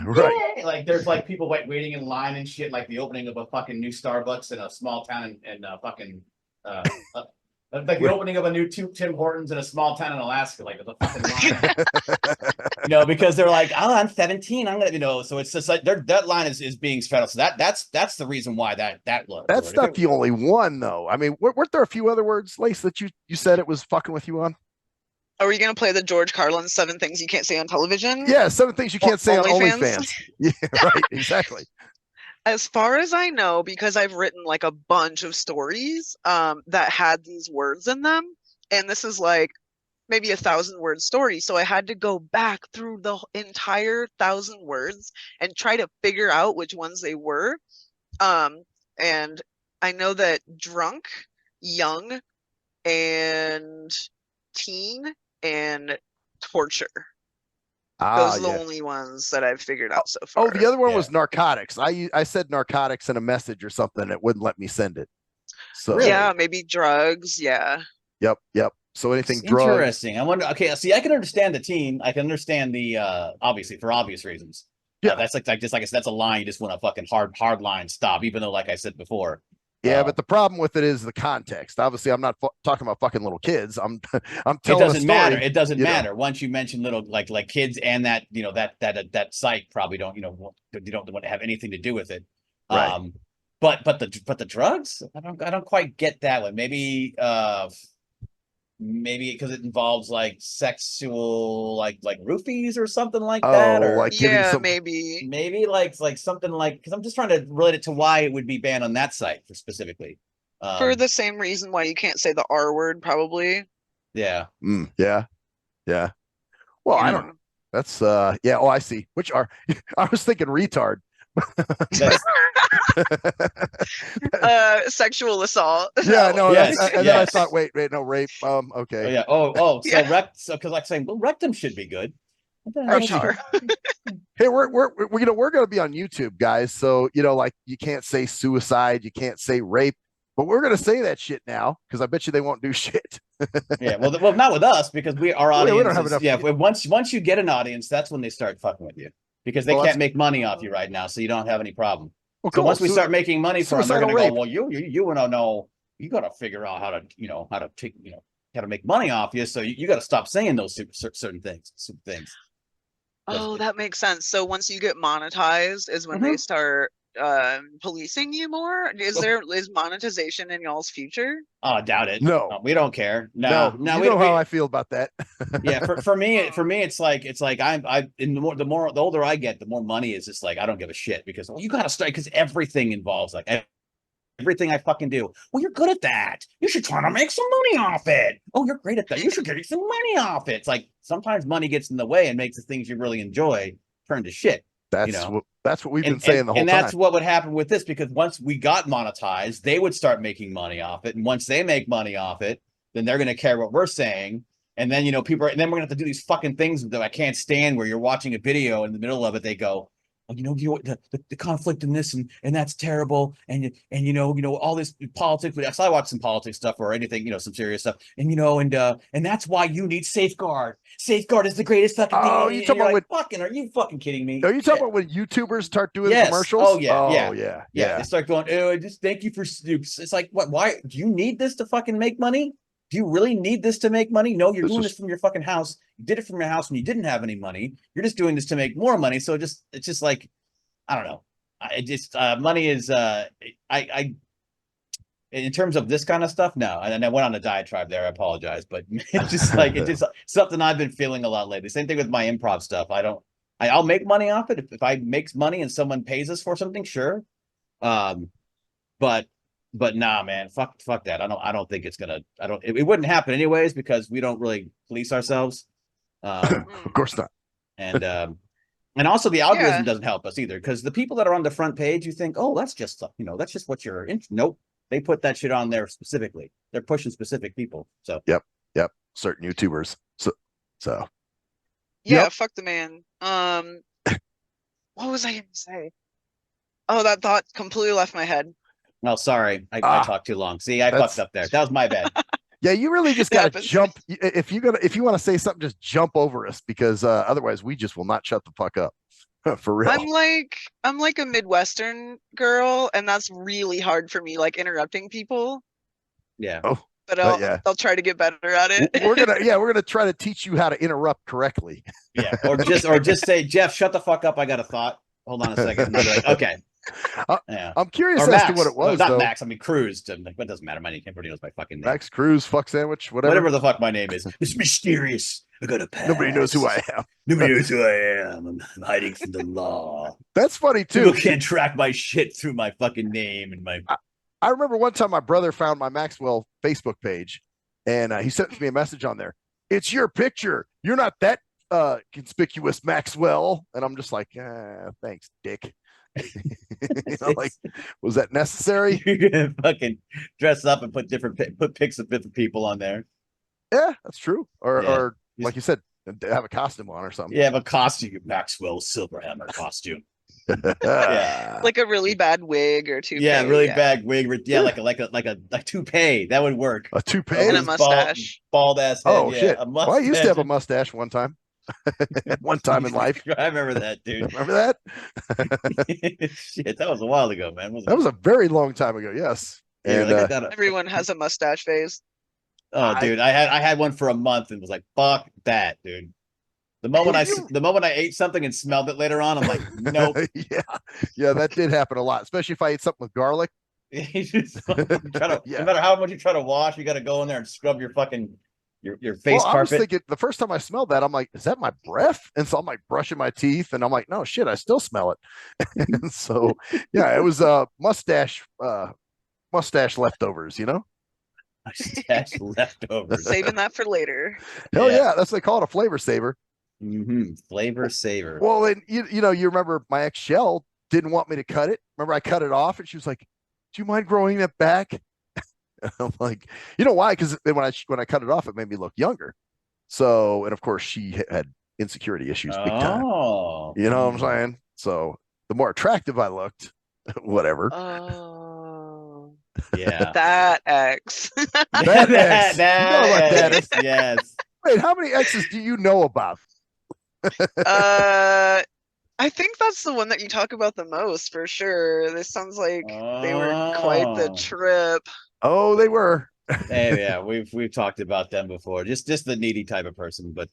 Right. Yeah. Like there's like people waiting in line and shit, like the opening of a fucking new Starbucks in a small town in fucking like the opening of a new Tim Hortons in a small town in Alaska, like the fucking line. Because they're like, oh, I'm 17, I'm gonna, so it's just like that line is being straddled. So that's the reason why that was. That's not the only one though. I mean, weren't there a few other words, Lace, that you said it was fucking with you on? Are we going to play the George Carlin 7 things you can't say on television? Yeah, 7 things you can't say on OnlyFans. Yeah, right, exactly. As far as I know, because I've written like a bunch of stories that had these words in them, and this is like maybe 1,000-word story, so I had to go back through the entire 1,000 words and try to figure out which ones they were. And I know that drunk, young, and teen, and torture. Those are the only ones that I've figured out so far. Oh, the other one was narcotics. I said narcotics in a message or something. It wouldn't let me send it. So yeah, maybe drugs. Yeah. Yep. So anything drugs. Interesting. I wonder. Okay, see, I can understand the teen. I can understand the obviously for obvious reasons. Yeah, that's like I said, that's a line you just want to fucking hard line stop. Even though, like I said before. Yeah, but the problem with it is the context. Obviously, I'm not talking about fucking little kids. I'm telling. It doesn't matter. It doesn't matter once you mention little like kids, and that that site probably don't you don't want to have anything to do with it. Right. But the drugs, I don't quite get that one. Maybe maybe because it involves like sexual, like roofies or something like that, or like giving Yeah, some. maybe like something like, because I'm just trying to relate it to why it would be banned on that site for specifically. for the same reason why you can't say the R word, probably. Yeah. Yeah. Well, I don't Yeah. know. That's yeah. Oh, I see. Which are I was thinking retard. That's, Sexual assault. Yeah, no, Yes, and then I yes. thought, wait, no, rape. oh Okay. yeah. So Yeah. so because like saying, well, rectum should be good. What the That's hell? Actually, true. hey, we're gonna be on YouTube, guys. So like you can't say suicide, you can't say rape, but we're gonna say that shit now because I bet you they won't do shit. Yeah, well, not with us, because our We don't audience have is, enough. yeah. Once you get an audience, that's when they start fucking with you, because they Well, can't make money off you right now, so you don't have any problem. well, So cool. once we start making money for them, they're Suicidal gonna go, rape. well, you want to know, you got to figure out how to, how to take, how to make money off you. So you got to stop saying those certain things, Oh, that makes sense. So once you get monetized is when they Mhm. start policing you more? Is monetization in y'all's future? Oh, I doubt it. No, We don't care. no, No, you know how I feel about that. yeah, for me, it's like in the older I get, the more money is just like, I don't give a shit, because you gotta start, because everything involves like everything I fucking do. Well, you're good at that. You should try to make some money off it. Oh, you're great at that. You should get some money off it. It's like sometimes money gets in the way and makes the things you really enjoy turn to shit. That's what we've been saying the whole and time. that's what would happen with this, because once we got monetized, they would start making money off it, and once they make money off it, then they're going to care what we're saying. And then people and then we're gonna have to do these fucking things that I can't stand, where you're watching a video in the middle of it, they go, oh, the conflict in this, and that's terrible, and all this politics. But I watch some politics stuff or anything, some serious stuff, and that's why you need Safeguard. Safeguard is the greatest fucking thing. Oh, And you talking you're about like, fucking, are you fucking kidding me? are you talking about when YouTubers start doing Yes. commercials? Oh yeah. Oh Yeah. yeah. They start going, oh, just thank you for Snoops. It's like, what? Why do you need this to fucking make money? Do you really need this to make money? No, you're doing this from your fucking house. You did it from your house when you didn't have any money. You're just doing this to make more money. So it's just like, I don't know. Money is I in terms of this kind of stuff, no. And I went on a diatribe there. I apologize, but it's just something I've been feeling a lot lately. Same thing with my improv stuff. I'll make money off it if I make money and someone pays us for something, sure. But nah, man, fuck that. I don't think it's gonna. It wouldn't happen anyways, because we don't really police ourselves. Of course not. And also the algorithm Yeah. doesn't help us either, because the people that are on the front page, you think, oh, that's just what you're in. Nope, they put that shit on there specifically. They're pushing specific people. So Yep. Certain YouTubers. So. Yeah, Yep. fuck the man. What was I gonna say? Oh, that thought completely left my head. oh, sorry, I talked too long. See, I That's- fucked up there. That was my bad. Yeah, you really just It gotta happens. jump. If you want to say something, just jump over us, because otherwise we just will not shut the fuck up. For real. I'm like a Midwestern girl, and that's really hard for me, like interrupting people. Yeah. Oh, But yeah. I'll try to get better at it. we're gonna try to teach you how to interrupt correctly. Yeah. Or just say, Jeff, shut the fuck up. I got a thought. Hold on a second. And I'll be like, okay. Yeah. I'm curious Or as Max. to what it was. Not though. Max. I mean Cruz. Like, what doesn't matter. My name. Everybody knows my fucking name. Max Cruz, fuck sandwich, whatever. Whatever the fuck my name is. It's mysterious. I got a pass. Nobody knows who I am. Nobody knows who I am. I'm hiding from the law. That's funny too. People can't track my shit through my fucking name and my. I remember one time my brother found my Maxwell Facebook page, and he sent me a message on there. It's your picture. You're not that conspicuous, Maxwell. And I'm just like, thanks, dick. Like, was that necessary? You're gonna fucking dress up and put pics of different people on there. Yeah, that's true. Or, Yeah. or like you said, have a costume on or something. Yeah, have a costume, Maxwell Silverhammer costume. Yeah. Like a really bad wig or two. Yeah, really bad wig. Yeah, like a toupee. That would work. A toupee. And a His mustache. Bald ass head. Oh yeah, shit! A Well, I used to have a mustache. mustache one time. One time in life. I remember that, dude. Remember that? Shit, that was a while ago, man. That was a very long time ago. Yes. Yeah, And like I thought, Everyone has a mustache phase. oh, dude, I had one for a month and was like, fuck that, dude. The moment I ate something and smelled it later on, I'm like, nope. yeah, that did happen a lot, especially if I ate something with garlic. No matter how much you try to wash, you got to go in there and scrub your fucking your face Well, I was carpet. thinking the first time I smelled that, I'm like, is that my breath? And so I'm like brushing my teeth, and I'm like, no shit, I still smell it. And so yeah, it was mustache leftovers, you know? Mustache leftovers. Saving that for later. Hell Yeah. yeah, that's what they call it, a flavor saver. Flavor saver. Well, and you know, you remember my ex Shell didn't want me to cut it. Remember I cut it off, and she was like, "Do you mind growing that back?" And I'm like, you know why? Because when I cut it off, it made me look younger. So, and of course, she had insecurity issues big time. Oh. You know what I'm saying? So the more attractive I looked, whatever. Oh, Yeah. that X. That ex. You know about that ex. Yes. Wait, how many exes do you know about? I think that's the one that you talk about the most for sure. This sounds like they were quite the Oh. trip. Oh, they were. Hey, yeah, we've talked about them before. Just the needy type of person, but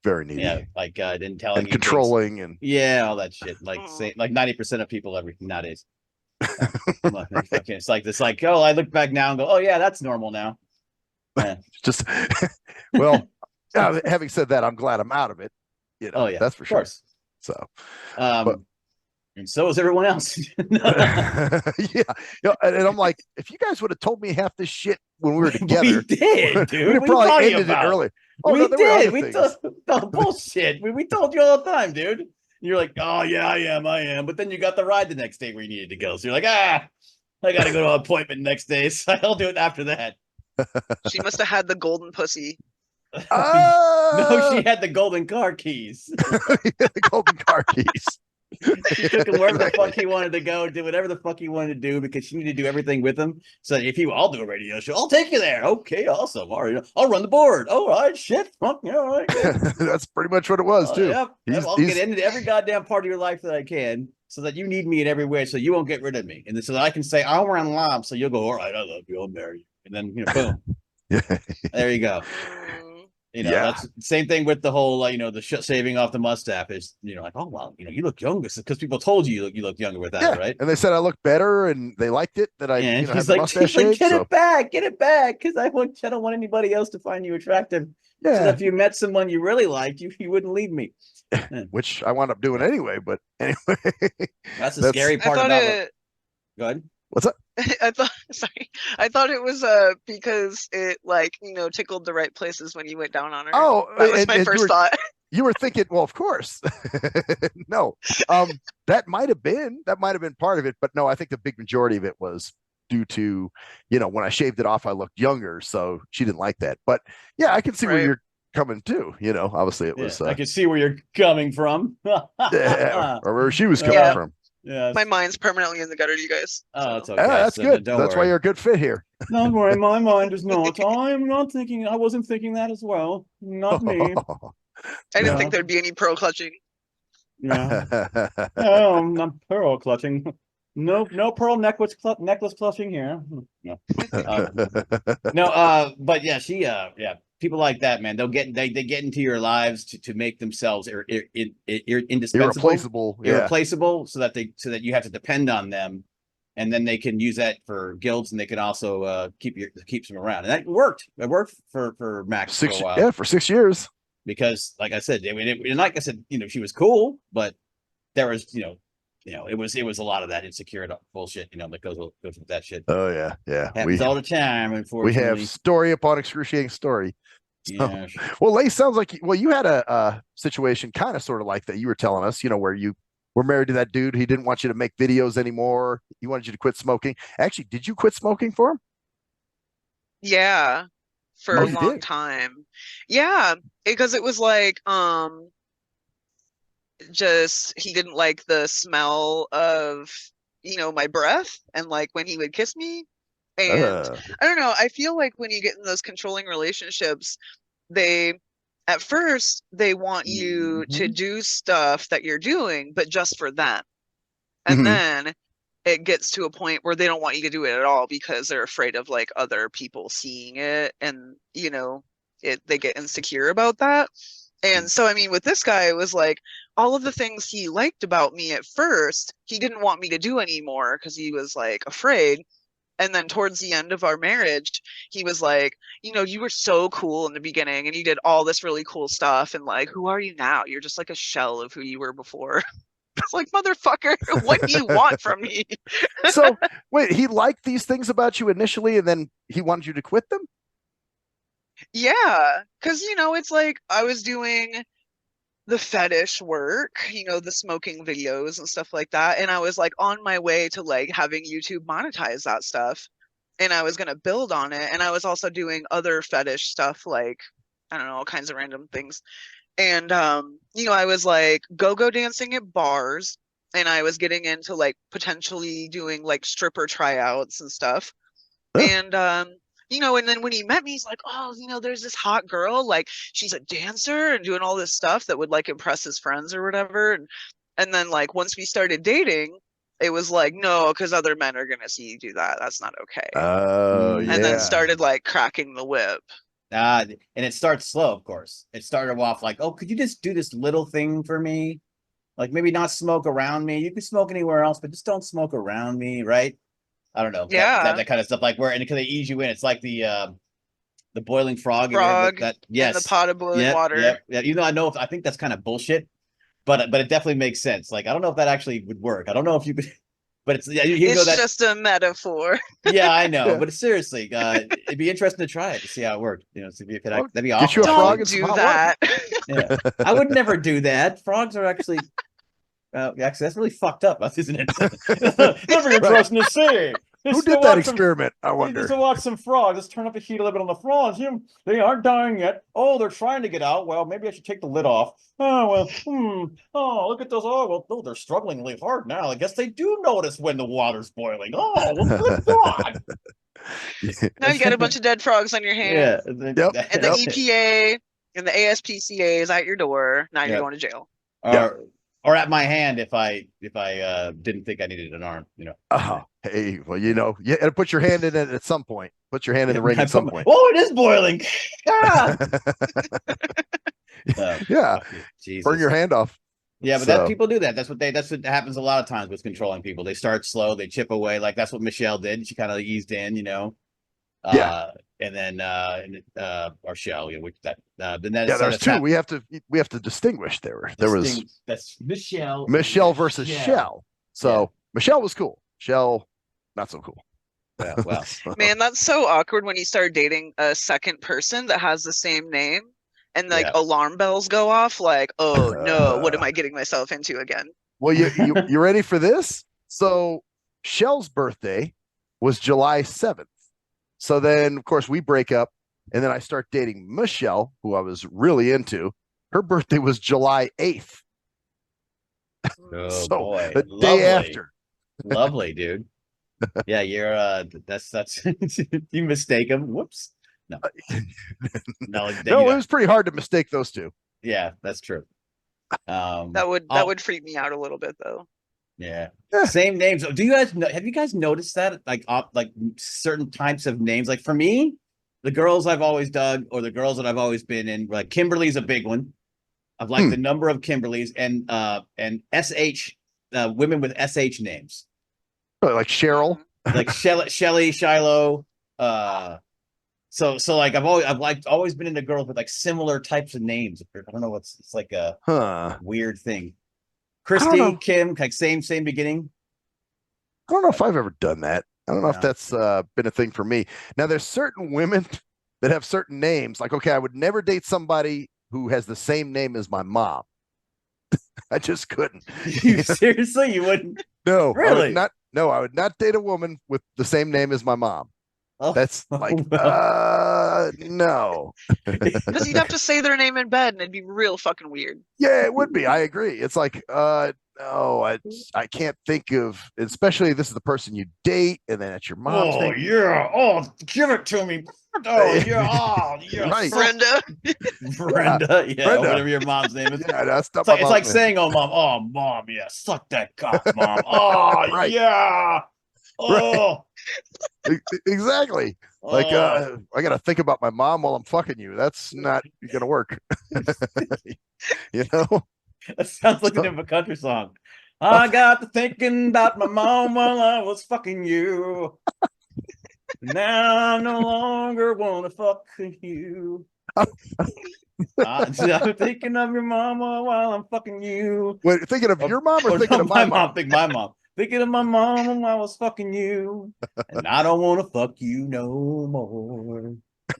Very needy. yeah, like didn't telling and you things. controlling and Yeah, all that shit. Like Oh. say like 90% of people nowadays. It's like this, like, oh, I look back now and go, oh yeah, that's normal now. Yeah. just well, having said that, I'm glad I'm out of it. You know, Oh yeah, that's for of sure. course. So But, and so is everyone else. yeah, and I'm like, if you guys would have told me half this shit when we were together, We did, dude. we'd have probably ended it early. Oh, we no, there were other did. We things. told bullshit. We told you all the time, dude. And you're like, oh yeah, I am. But then you got the ride the next day where you needed to go. So you're like, I gotta go to an appointment next day. So I'll do it after that. She must have had the golden pussy. No, she had the golden car keys. The golden car keys. She took him wherever the fuck he wanted to go, did whatever the fuck he wanted to do because she needed to do everything with him. So if I'll do a radio show, I'll take you there. Okay, awesome. All right, I'll run the board. All right, shit. Fuck, yeah, all right. That's pretty much what it was, too. Yep. I'll get into every goddamn part of your life that I can so that you need me in every way so you won't get rid of me. And so that I can say, I'll run live. So you'll go, all right, I love you. I'll marry you. And then, boom. There you go. That's the same thing with the whole, the shaving off the mustache is, like, oh, well, you look younger because people told you look younger with that, right? And they said I looked better and they liked it that I had the mustache shaved. Get it back, because I don't want anybody else to find you attractive. Yeah. So that if you met someone you really liked, you wouldn't leave me. Which I wound up doing anyway, but anyway. That's the scary part about it. Go ahead. What's up? I thought it was because it tickled the right places when you went down on her. Oh, that was my first thought. You were thinking, well, of course. No. That might have been part of it, but no, I think the big majority of it was due to, when I shaved it off, I looked younger, so she didn't like that. But yeah, I can see where you're coming to. Obviously it was I can see where you're coming from. or where she was coming from. Yeah, my mind's permanently in the gutter, you guys. Oh, it's okay. Yeah, that's good. That's why you're a good fit here. Don't worry, my mind is not. I'm not thinking. I wasn't thinking that as well. Not me. I didn't think there'd be any pearl clutching. Yeah. I'm pearl clutching. No pearl necklace clutching here. No. But yeah, she people like that, man. They get into your lives to make themselves indispensable, irreplaceable, so that you have to depend on them, and then they can use that for guilds, and they can also keeps them around, and that worked. It worked for Max for a while. Yeah, for 6 years. Because, like I said, she was cool, but there was, it was a lot of that insecure bullshit, that goes with that shit. Oh yeah, happens all the time. Unfortunately, we have story upon excruciating story. So, yeah. Well, Lace, sounds like you had a situation kind of sort of like that. You were telling us, where you were married to that dude. He didn't want you to make videos anymore. He wanted you to quit smoking. Actually, did you quit smoking for him? Yeah. For a long time. Yeah, because it was like just he didn't like the smell of my breath and like when he would kiss me, and I don't know, I feel like when you get in those controlling relationships, at first they want you to do stuff that you're doing but just for them, and then it gets to a point where they don't want you to do it at all because they're afraid of like other people seeing it, and they get insecure about that. And so, I mean, with this guy, it was like all of the things he liked about me at first, he didn't want me to do anymore because he was like afraid. And then towards the end of our marriage, he was like, you were so cool in the beginning and you did all this really cool stuff. And like, who are you now? You're just like a shell of who you were before. It's like, motherfucker, what do you want from me? So wait, he liked these things about you initially, and then he wanted you to quit them? Yeah, because it's like I was doing the fetish work, the smoking videos and stuff like that, and I was like on my way to like having YouTube monetize that stuff, and I was gonna build on it, and I was also doing other fetish stuff like I don't know, all kinds of random things, and I was like go-go dancing at bars, and I was getting into like potentially doing like stripper tryouts and stuff. Huh. And and then when he met me, he's like, oh, there's this hot girl, like she's a dancer and doing all this stuff that would like impress his friends or whatever. And then like once we started dating, it was like, no, because other men are gonna see you do that. That's not okay. Oh, And then yeah. started like cracking the whip. And it starts slow, of course. It started off like, oh, could you just do this little thing for me? Like maybe not smoke around me. You can smoke anywhere else, but just don't smoke around me, right? I don't know. Yeah. That kind of stuff. Like where and because they ease you in. It's like the boiling frog. Frog that in yes. the pot of boiling water. Yeah. Even though I think that's kind of bullshit, but it definitely makes sense. Like I don't know if that actually would work. I don't know if you could, but it's It's know that. just a metaphor. Yeah, I know, Yeah. but seriously, it'd be interesting to try it to see how it worked. See if you could. That'd be Get you awful. a frog Don't and some do hot water. that. Yeah, I would never do that. Frogs are actually. Actually, that's really fucked up, isn't it? Never interesting to see. Who did that experiment? I wonder. Just to watch some frogs. Let's turn up the heat a little bit on the frogs. They aren't dying yet. Oh, they're trying to get out. Well, maybe I should take the lid off. Oh, well, Oh, look at those. Oh, well, no, they're struggling really hard now. I guess they do notice when the water's boiling. Oh, well, good God. Now you got a bunch of dead frogs on your hands. Yeah. Yep. And the EPA and the ASPCA is at your door. Now you're going to jail. Or at my hand if I didn't think I needed an arm, Oh, hey, well, you gotta put your hand in it at some point. Put your hand in the ring at some point. Oh, it is boiling. Ah! Yeah. Jesus. Burn your hand off. Yeah, but people do that. That's what happens a lot of times with controlling people. They start slow, they chip away. Like that's what Michelle did. She kind of eased in, Yeah. And then or Shell, which that then there's two. We have to distinguish there. That's Michelle versus Shell. So Michelle was cool. Shell, not so cool. Yeah, well. Man, that's so awkward when you start dating a second person that has the same name and like alarm bells go off like, oh no, what am I getting myself into again? Well, you ready for this? So Shell's birthday was July 7th. So then, of course, we break up, and then I start dating Michelle, who I was really into. Her birthday was July 8th. Oh, so boy. the day after. Lovely, dude. Yeah, you're that's you mistake them. Whoops. No. No, it was pretty hard to mistake those two. Yeah, that's true. That would freak me out a little bit though. Yeah. Same names. Do you guys have you guys noticed that like certain types of names? Like for me, the girls I've always dug or the girls that I've always been in, like Kimberly's a big one. I've liked the number of Kimberlys and SH women with SH names. Like Cheryl. Like Shelly, Shiloh. So like I've always been into girls with like similar types of names. I don't know it's like a weird thing. Christy, Kim, like same beginning. I don't know if I've ever done that. I don't know if that's been a thing for me. Now, there's certain women that have certain names. Like, okay, I would never date somebody who has the same name as my mom. I just couldn't. You seriously? You wouldn't? No, really? I would not date a woman with the same name as my mom. Oh, that's like, no. Because you'd have to say their name in bed and it'd be real fucking weird. Yeah, it would be. I agree. It's like, no, I can't think of, especially this is the person you date and then it's your mom's name. Yeah. Oh, give it to me. Oh, yeah. Oh, yeah. Right. Brenda. Brenda. Yeah. Whatever your mom's name is. Yeah, that's it's like saying, oh, mom. Oh, mom. Yeah. Suck that cock, mom. Oh, right. Yeah. Oh. Right. Exactly. Like, I got to think about my mom while I'm fucking you. That's not going to work. You know? That sounds like the name of a country song. I got to thinking about my mom while I was fucking you. Now I no longer wanna fuck you. I'm thinking of your mama while I'm fucking you. Wait, thinking of your mom or thinking no, of my mom? Think my mom. Thinking of my mom while I was fucking you. And I don't want to fuck you no more.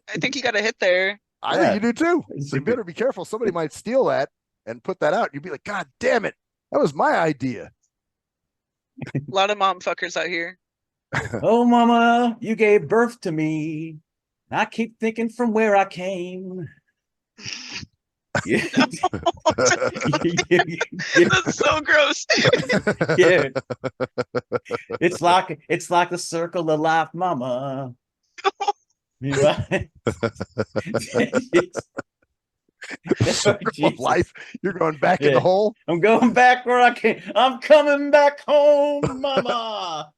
I think you got a hit there. I Yeah. think you do too. It's You super- better be careful. Somebody might steal that and put that out. You'd be like, God damn it. That was my idea. A lot of mom fuckers out here. Oh, mama, you gave birth to me. I keep thinking from where I came. Yeah. That's so gross. Yeah. It's like the circle of life, mama. Circle of life. You're going back in Yeah. the hole. I'm going back where I came. I'm coming back home, mama.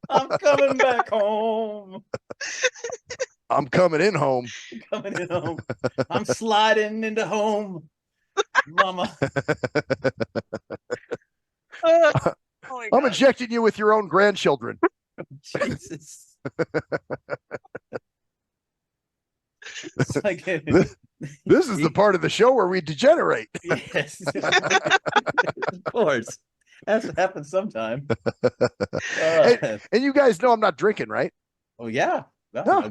I'm coming back home. I'm coming in home. Coming in home. I'm sliding into home, mama. Oh my I'm God. injecting you with your own grandchildren. Jesus. It's like, This is the part of the show where we degenerate. yes. Of course. Has to happen sometime. And you guys know I'm not drinking, right? Oh yeah. No.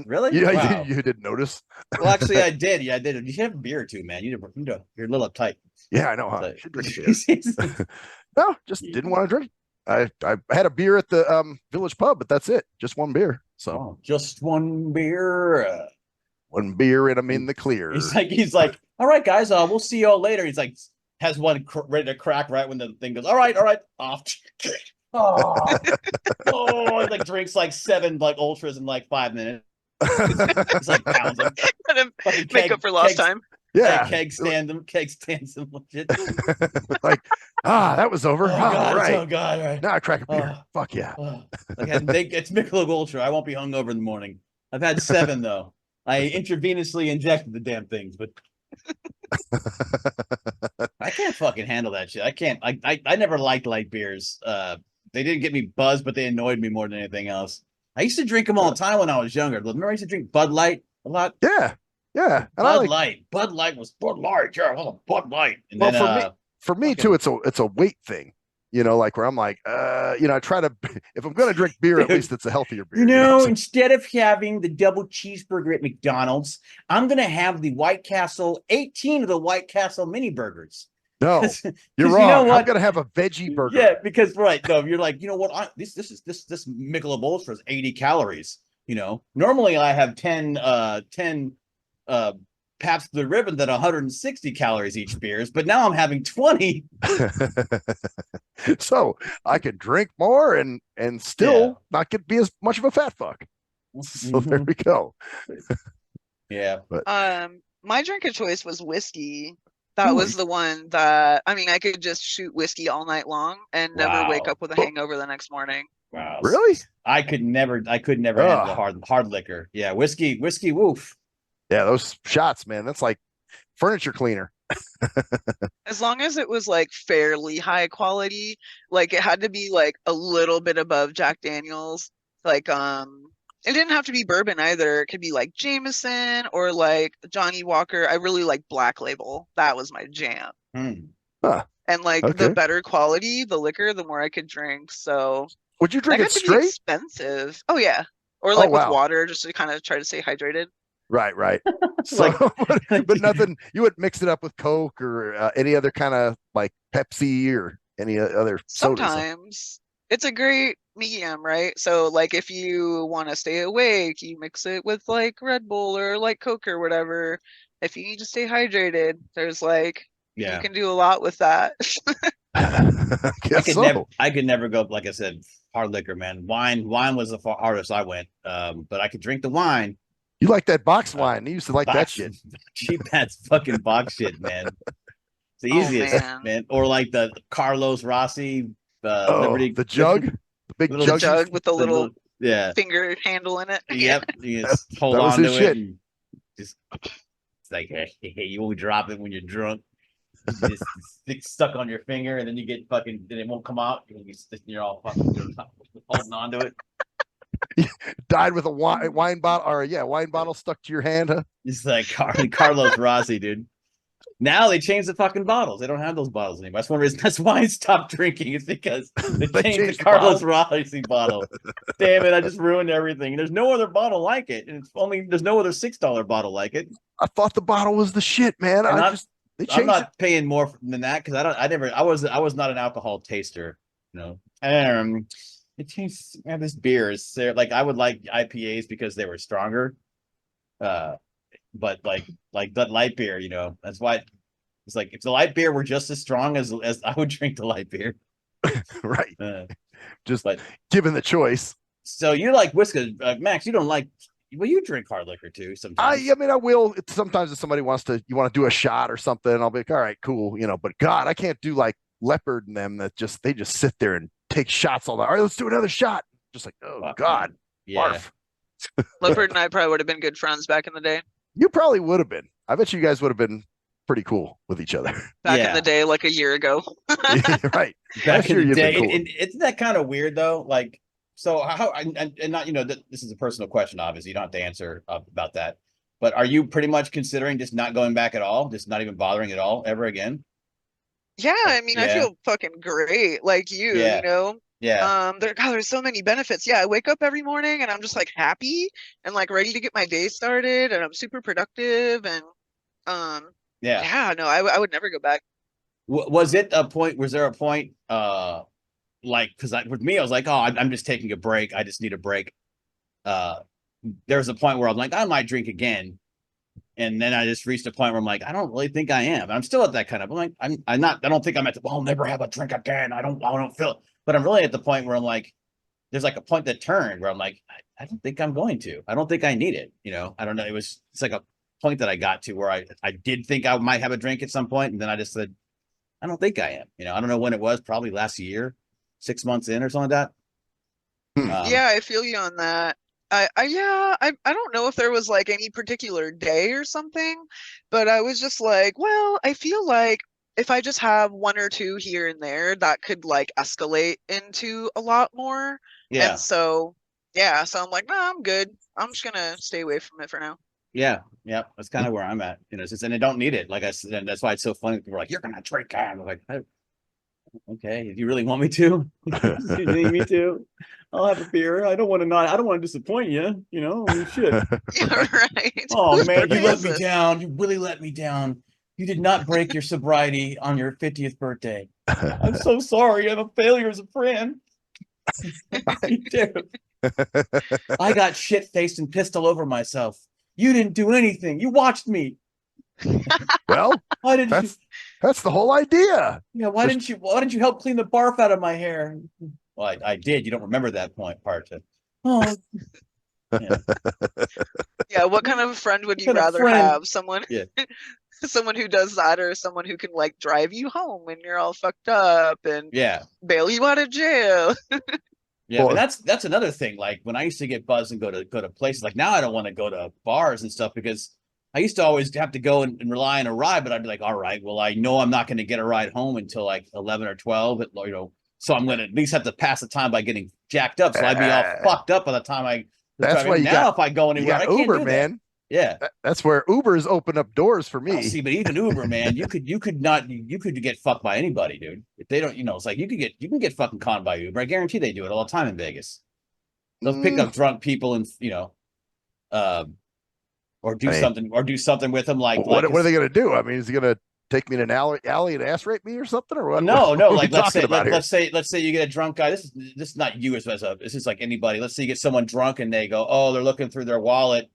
Really? You, Wow. you didn't notice. Well, actually, I did. Yeah, I did. You should have a beer or two, man. You're a little uptight. Yeah, I know. Huh? So- Should drink a beer. No, just didn't want to drink. I had a beer at the village pub, but that's it. Just one beer. So Oh, just one beer. one beer and I'm in the clear. He's like, all right, guys. We'll see y'all later. He's like, has one ready to crack right when the thing goes. All right, off. Oh, oh, he like drinks like 7 like ultras in like 5 minutes. It's like pounds them. Kind of Fucking make up for lost time. Yeah. Keg stands them. Legit. Like, that was over. Oh god, right. oh god, all right. Now I crack a beer. Oh. Fuck yeah. Oh, it's Michelob Ultra. I won't be hungover in the morning. I've had 7 though. I intravenously injected the damn things, but I can't fucking handle that shit. I can't. I never liked light beers. They didn't get me buzzed, but they annoyed me more than anything else. I used to drink them all the time when I was younger. Remember, I used to drink Bud Light a lot. Yeah. Yeah. And Bud Light was Bud Light. Yeah, well, Bud Light. And well, then for me too, it's a weight thing. You know, like where I'm like, I try to, if I'm going to drink beer, at least it's a healthier beer. you know, So- instead of having the double cheeseburger at McDonald's, I'm gonna have the White Castle 18 of the White Castle mini burgers. no, 'Cause you're you wrong. know I'm what? going to have a veggie burger. Yeah, because no, you're like, you know what? This Michelob Ultra is 80 calories. You know, normally I have 10 Pabst Blue Ribbon that 160 calories each beers, but now I'm having 20. So I can drink more and still Yeah. not be as much of a fat fuck. So there we go. Yeah. My drink of choice was whiskey. That was the one that, I mean, I could just shoot whiskey all night long and never wake Wow. up with a hangover the next morning. Wow. Really? I could never handle the hard liquor. Yeah, whiskey, woof. Yeah, those shots, man. That's like furniture cleaner. As long as it was like fairly high quality, like it had to be like a little bit above Jack Daniels. Like it didn't have to be bourbon either. It could be like Jameson or like Johnny Walker. I really like Black Label. That was my jam. And like Okay. the better quality, the liquor, the more I could drink. So Would you that drink got it to be straight? expensive. Oh yeah. Or like with wow. water just to kind of try to stay hydrated. Right. So, but nothing. You would mix it up with Coke or any other kind of like Pepsi or any other sodas. Sometimes it's a great medium, right? So like if you want to stay awake, you mix it with like Red Bull or like Coke or whatever. If you need to stay hydrated, there's like you can do a lot with that. I guess so. I could never go, like I said, hard liquor, man. Wine was the hardest I went. But I could drink the wine. You like that box wine? You used to like that shit. Cheap ass fucking box shit, man. It's the Oh, easiest, man. man. Or like the Carlos Rossi, The jug, the big little jug. With the little yeah. finger handle in it. Yep. You just hold That was on his to shit. it and just it's like hey, you won't drop it when you're drunk. You just it's stuck on your finger and then you get fucking then it won't come out. You're all fucking holding on to it. Died with a wine bottle, or wine bottle stuck to your hand. Huh? It's like Carlos Rossi, dude. Now they changed the fucking bottles. They don't have those bottles anymore. That's one reason. That's why I stopped drinking. It's because they changed the Carlos Rossi bottle. Damn it! I just ruined everything. There's no other bottle like it, and there's no other $6 bottle like it. I thought the bottle was the shit, man. I'm not paying more than that because I was not an alcohol taster. You know, it tastes. Man, this beer is like I would like IPAs because they were stronger. But like that light beer, that's why it's like if the light beer were just as strong as I would drink the light beer. Right. But given the choice. So you like whiskey, Max? You don't like? Well, you drink hard liquor too sometimes. I mean, I will sometimes if somebody wants to, you want to do a shot or something, I'll be like, all right, cool, But God, I can't do like Leopard and them that they just sit there and take shots all that. All right, let's do another shot. Just like, oh God, yeah. Leopard and I probably would have been good friends back in the day. You probably would have been. I bet you guys would have been pretty cool with each other. Back in the day, like a year ago. Right. Back in the day. Cool. Isn't that kind of weird though? Like, so how, and not, this is a personal question, obviously. You don't have to answer about that. But are you pretty much considering just not going back at all? Just not even bothering at all ever again? Yeah, I mean, I feel fucking great. Like you, Yeah. There's so many benefits. Yeah, I wake up every morning and I'm just like happy and like ready to get my day started, and I'm super productive, and I would never go back. Was there a point like, because with me I was like, oh, I'm just taking a break, I just need a break. There was a point where I'm like, I might drink again, and then I just reached a point where I'm like, I don't really think I am. And I'm still at that kind of, I'm like, I'm not, I don't think I'm at the, well, I'll never have a drink again, I don't feel it. But I'm really at the point where I'm like, there's like a point that turned where I'm like, I don't think I'm going to. I don't think I need it. I don't know. It's like a point that I got to where I did think I might have a drink at some point, and then I just said, I don't think I am. I don't know when it was, probably last year, 6 months in or something like that. Yeah, I feel you on that. I don't know if there was like any particular day or something, but I was just like, well, I feel like if I just have one or two here and there, that could like escalate into a lot more. Yeah. And so I'm like, no, I'm good. I'm just gonna stay away from it for now. Yeah. That's kind of where I'm at. And I don't need it. Like I said, and that's why it's so funny. People are like, you're gonna drink. I'm like, okay, if you really want me to, you need me to, I'll have a beer. I don't want to disappoint you. Shit. Yeah, right. Oh man, you let me down. You really let me down. You did not break your sobriety on your 50th birthday. I'm so sorry. I'm a failure as a friend. I got shit-faced and pissed all over myself. You didn't do anything. You watched me. Well, that's the whole idea. Yeah, why didn't you help clean the barf out of my hair? Well, I did. You don't remember that part. Oh. Yeah, what kind of friend would you rather have? Someone someone who does that, or someone who can like drive you home when you're all fucked up and bail you out of jail? Yeah, but that's another thing. Like when I used to get buzzed and go to places, like now I don't want to go to bars and stuff because I used to always have to go and rely on a ride, but I'd be like, all right, well, I know I'm not going to get a ride home until like 11 or 12, so I'm going to at least have to pass the time by getting jacked up. So I'd be all fucked up by the time that's why if I go anywhere, I can't Uber, do man. That. Yeah, that's where Ubers open up doors for me. Oh, see, but even Uber, man, you could get fucked by anybody, dude. If they don't, it's like you can get fucking conned by Uber. I guarantee they do it all the time in Vegas. They'll pick up drunk people and or do something with them. Like what are they gonna do? I mean, is he gonna take me to an alley and ass rape me or something, or what? No. What like let's say you get a drunk guy. This is not you as this is like anybody. Let's say you get someone drunk and they go, oh, they're looking through their wallet.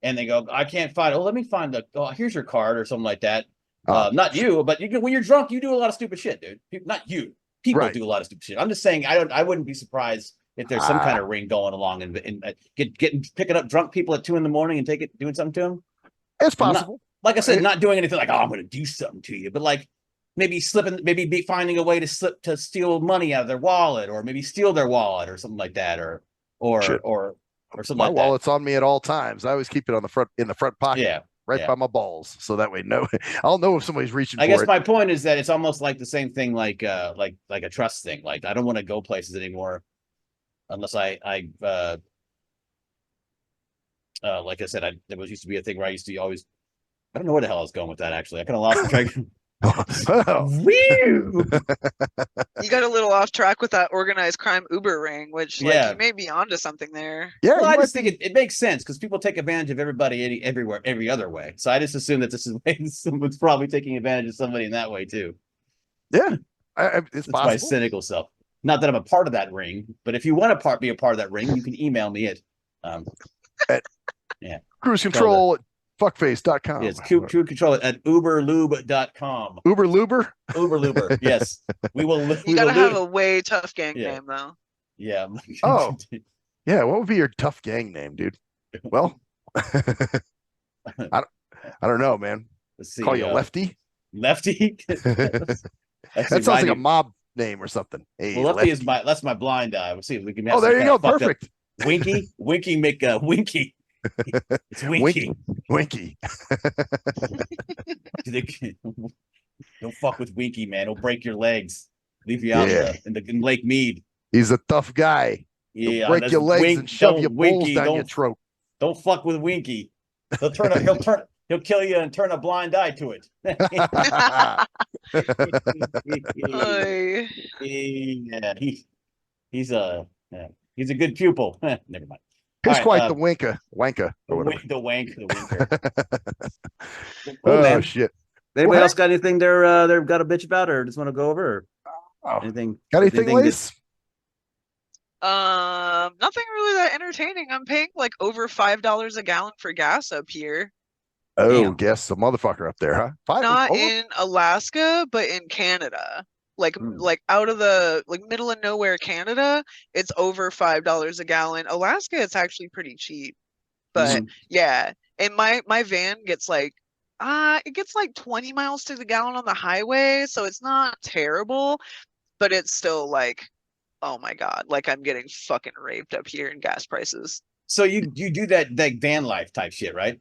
And they go, I can't find it. Oh, let me find here's your card or something like that. Not you, but when you're drunk, you do a lot of stupid shit, dude. Not you. People do a lot of stupid shit. I'm just saying, I wouldn't be surprised if there's some kind of ring going along and picking up drunk people at 2 a.m. and doing something to them. It's possible. Like I said, not doing anything like, oh, I'm going to do something to you, but like maybe finding a way to steal money out of their wallet, or maybe steal their wallet or something like that, or something my like wallet's on me at all times. I always keep it in the front pocket, by my balls, so that way I'll know if somebody's reaching. I guess my point is that it's almost like the same thing, like a trust thing. Like I don't want to go places anymore unless I like I said, there was used to be a thing where I used to always. I don't know where the hell I was going with that. Actually, I kind of lost track. You got a little off track with that organized crime Uber ring, which like you may be onto something there. Yeah, well, I just think it makes sense because people take advantage of everybody everywhere, every other way. So I just assume that this is someone's probably taking advantage of somebody in that way too. Yeah, it's That's possible. my cynical self. Not that I'm a part of that ring, but if you want to be a part of that ring, you can email me at cruise control at fuckface.com. Yes, cruise control at uberlube.com. Uberluber? Uberluber, yes. We will. You gotta have a way tough gang name though. Yeah. Oh, yeah. What would be your tough gang name, dude? Well, I don't know, man. Let's see. Call you Lefty? Lefty? That sounds like a mob name or something. Hey, well, Lefty is that's my blind eye. We'll see if we can have there you go. Perfect. Winky. Make a Winky. It's Winky. Winky. Don't fuck with Winky, man. He'll break your legs. Leave you out in Lake Mead. He's a tough guy. Yeah, he'll break your legs and shove your balls down your throat. Don't fuck with Winky. He'll kill you and turn a blind eye to it. Yeah, he's a good pupil. Never mind. He's quite the wanker. The winker. Oh man. Shit. Anybody else got anything they've got a bitch about or just want to go over? Anything? Got anything, Lace? Nothing really that entertaining. I'm paying like over $5 a gallon for gas up here. Oh, guess the motherfucker up there, huh? Not in Alaska, but in Canada. Like out of the middle of nowhere Canada, it's over $5 a gallon. Alaska, it's actually pretty cheap. But yeah, and my van gets it gets like 20 miles to the gallon on the highway, so it's not terrible, but it's still like, oh my God, like I'm getting fucking raped up here in gas prices. So you do that van life type shit, right?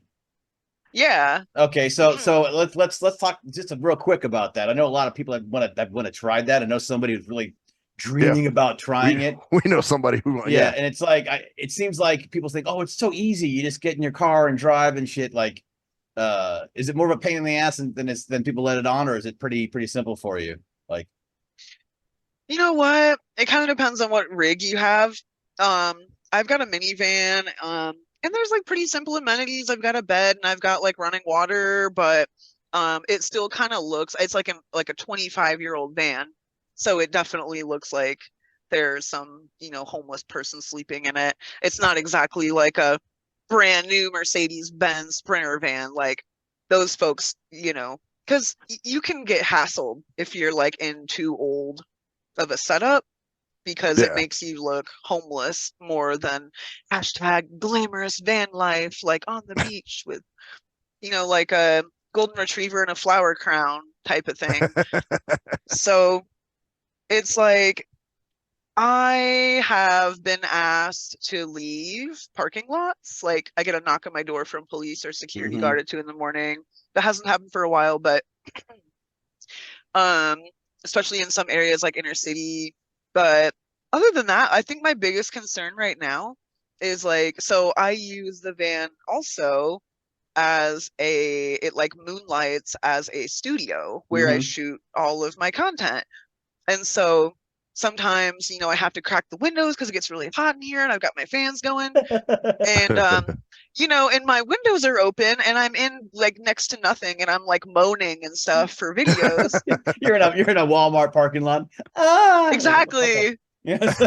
Yeah. Okay, so let's talk just real quick about that. I know a lot of people that want to try that. I know somebody who's really dreaming about trying it. We know somebody who and it's like it seems like people think, oh, it's so easy. You just get in your car and drive and shit. Like, is it more of a pain in the ass than people let it on, or is it pretty simple for you? Like, you know what? It kind of depends on what rig you have. I've got a minivan. And there's like pretty simple amenities. I've got a bed and I've got like running water, but it still kind of looks, it's like a 25-year-old van. So it definitely looks like there's some, homeless person sleeping in it. It's not exactly like a brand new Mercedes-Benz Sprinter van. Like those folks, because you can get hassled if you're like in too old of a setup, because it makes you look homeless more than #glamorous van life, like on the beach with, like a golden retriever and a flower crown type of thing. So it's like, I have been asked to leave parking lots. Like I get a knock on my door from police or security guard at 2 a.m. That hasn't happened for a while, but especially in some areas like inner city. But other than that, I think my biggest concern right now is so I use the van also as it like moonlights as a studio where I shoot all of my content. And so sometimes, I have to crack the windows because it gets really hot in here and I've got my fans going. And, and my windows are open and I'm in like next to nothing and I'm like moaning and stuff for videos. You're in a Walmart parking lot. Exactly. Yes.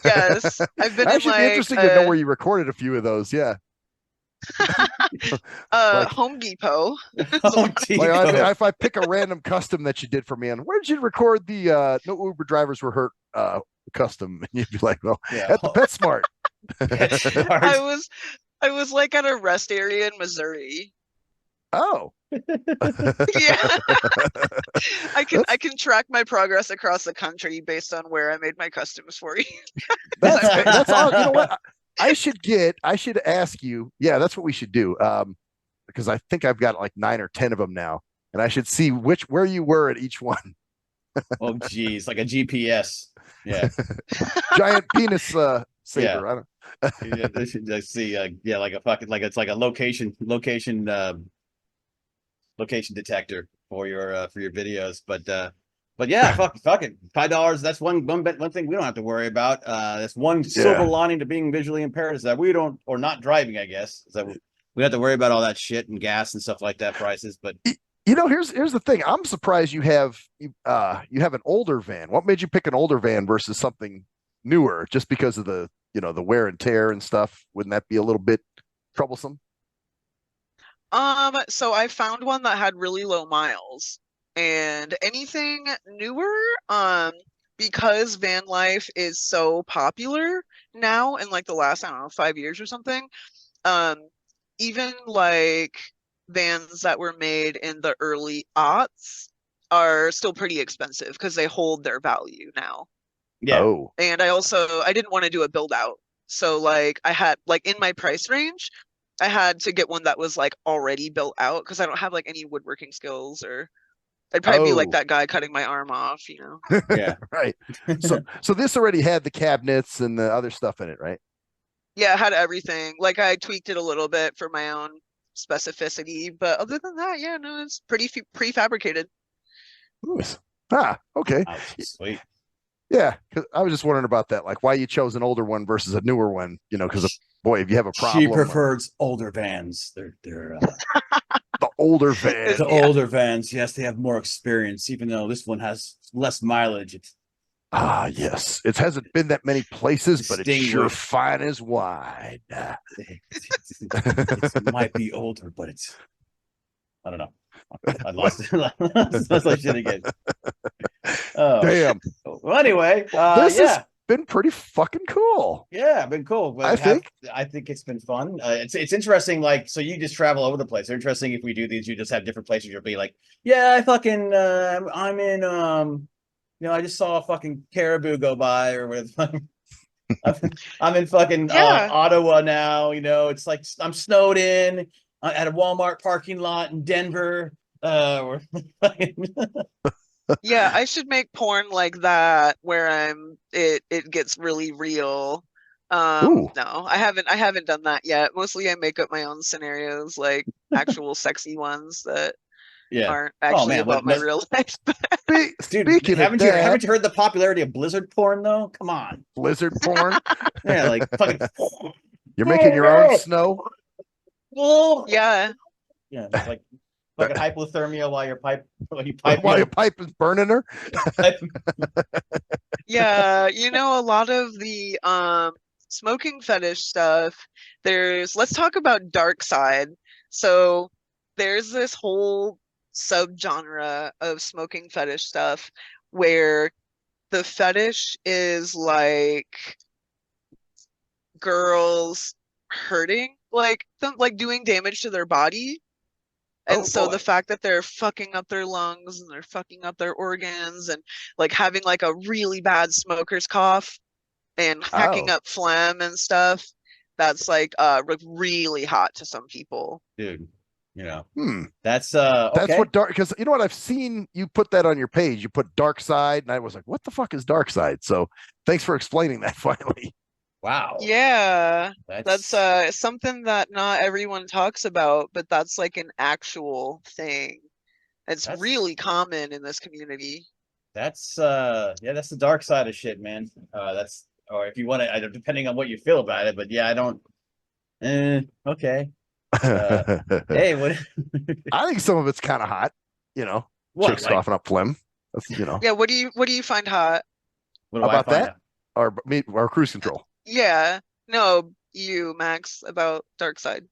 Yes. I've been Actually, be interesting to know where you recorded a few of those. Yeah. Home Depot. If I pick a random custom that you did for me, and where did you record the no Uber drivers were hurt custom? And you'd be like, well, at the PetSmart. I was like at a rest area in Missouri. Oh. Yeah. I can track my progress across the country based on where I made my customs for you. That's all. You know what? I should ask you. Yeah, that's what we should do. Because I think I've got like 9 or 10 of them now, and I should see where you were at each one. Oh, geez, like a GPS. Yeah. Giant penis saver. Yeah. Yeah, they should just see, yeah, like a fucking, like it's like a location detector for your videos. But yeah, fuck it, $5. That's one thing we don't have to worry about. That's one silver Yeah. lining to being visually impaired is that we don't, or not driving, I guess, is that we have to worry about all that shit and gas and stuff like that prices. But Here's the thing. I'm surprised you have an older van. What made you pick an older van versus something newer? Just because of the the wear and tear and stuff? Wouldn't that be a little bit troublesome? So I found one that had really low miles, and anything newer, because van life is so popular now in like the last, I don't know, 5 years or something. Um, even like vans that were made in the early aughts are still pretty expensive because they hold their value now. yeah, Oh, And I didn't want to do a build out. So like I had like in my price range, I had to get one that was like already built out because I don't have like any woodworking skills, or I'd probably be like oh, that guy cutting my arm off. yeah. right. So this already had the cabinets and the other stuff in it, right? Yeah, I had everything. Like I tweaked it a little bit for my own specificity, but other than that, yeah, no, it's pretty prefabricated. Nice. Ah, okay. Oh, sweet. Yeah, 'cause I was just wondering about that, like why you chose an older one versus a newer one. Because boy, if you have a problem, She prefers older vans. They're the older van. the Yeah. older vans. Yes, they have more experience, even though this one has less mileage. It's Ah, yes. It hasn't been that many places, but it's sure Distinguished. fine as wine. it might be older, but it's, I don't know. I lost it. That's like shit again. Oh, Damn. well, anyway, This yeah, has been pretty fucking cool. yeah, been cool. But I think it's been fun. It's interesting. Like, so you just travel over the place. It's interesting if we do these, you just have different places. You'll be like, yeah, I fucking, I'm in, I just saw a fucking caribou go by, or whatever. I'm in fucking Yeah. Ottawa now. It's like I'm snowed in at a Walmart parking lot in Denver. Or Yeah, I should make porn like that where it gets really real. Ooh. No, I haven't done that yet. Mostly I make up my own scenarios, like actual sexy ones that yeah. aren't Oh actually man, about my real life. Dude, dude, haven't haven't you heard the popularity of Blizzard porn though? Come on. Blizzard porn? Yeah, like fucking. You're making your own snow? Yeah. Yeah, it's like fucking hypothermia while you pipe. While your pipe is burning her? Yeah, a lot of the smoking fetish stuff, let's talk about dark side. So there's this whole subgenre of smoking fetish stuff where the fetish is like girls hurting, like them, like doing damage to their body. And Oh, so boy. the fact that they're fucking up their lungs and they're fucking up their organs and like having like a really bad smoker's cough and hacking Oh. up phlegm and stuff, that's like really hot to some people. Dude, That's okay. what dark, because you know what, I've seen you put that on your page. You put dark side, and I was like, what the fuck is dark side? So thanks for explaining that finally. Wow. Yeah, that's something that not everyone talks about, but that's like an actual thing. It's really common in this community. That's that's the dark side of shit, man. That's, or if you want to, depending on what you feel about it, but yeah, I don't. Okay. Hey, what? I think some of it's kind of hot, What, chicks like, coughing up phlegm. That's, Yeah, what do you find hot? what How do I about find that? out? Or cruise control. Yeah, no, you, Max, about dark side.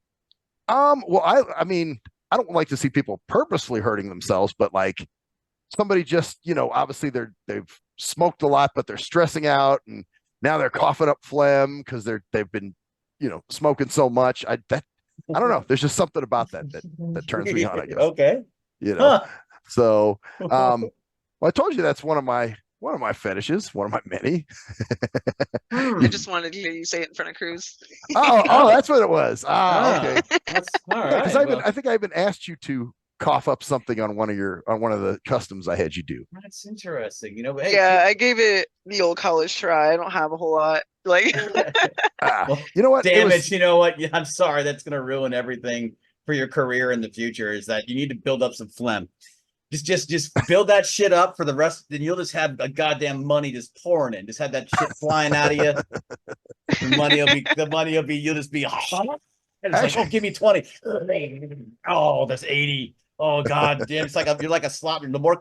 Well, I mean, I don't like to see people purposely hurting themselves, but like somebody just, obviously they've smoked a lot, but they're stressing out, and now they're coughing up phlegm because they've been, smoking so much. I don't know. There's just something about that turns me on, I guess. Okay. Huh. So, well, I told you that's one of my fetishes, one of my many. I just wanted to hear you say it in front of Cruz. Oh, that's what it was. Okay. That's all right. Because I think I even asked you to cough up something on one of the customs I had you do. That's interesting. You know, but hey, Yeah, I gave it the old college try. I don't have a whole lot. Like, well, You know what? damn it, you know what? Yeah, I'm sorry. That's gonna ruin everything for your career in the future. Is that you need to build up some phlegm. Just build that shit up for the rest. Then you'll just have a goddamn money just pouring in. Just have that shit flying out of you. The money will be. You'll just be. And it's like, oh, give me 20. Oh, that's 80. Oh god damn! It's like you're like a slot. The more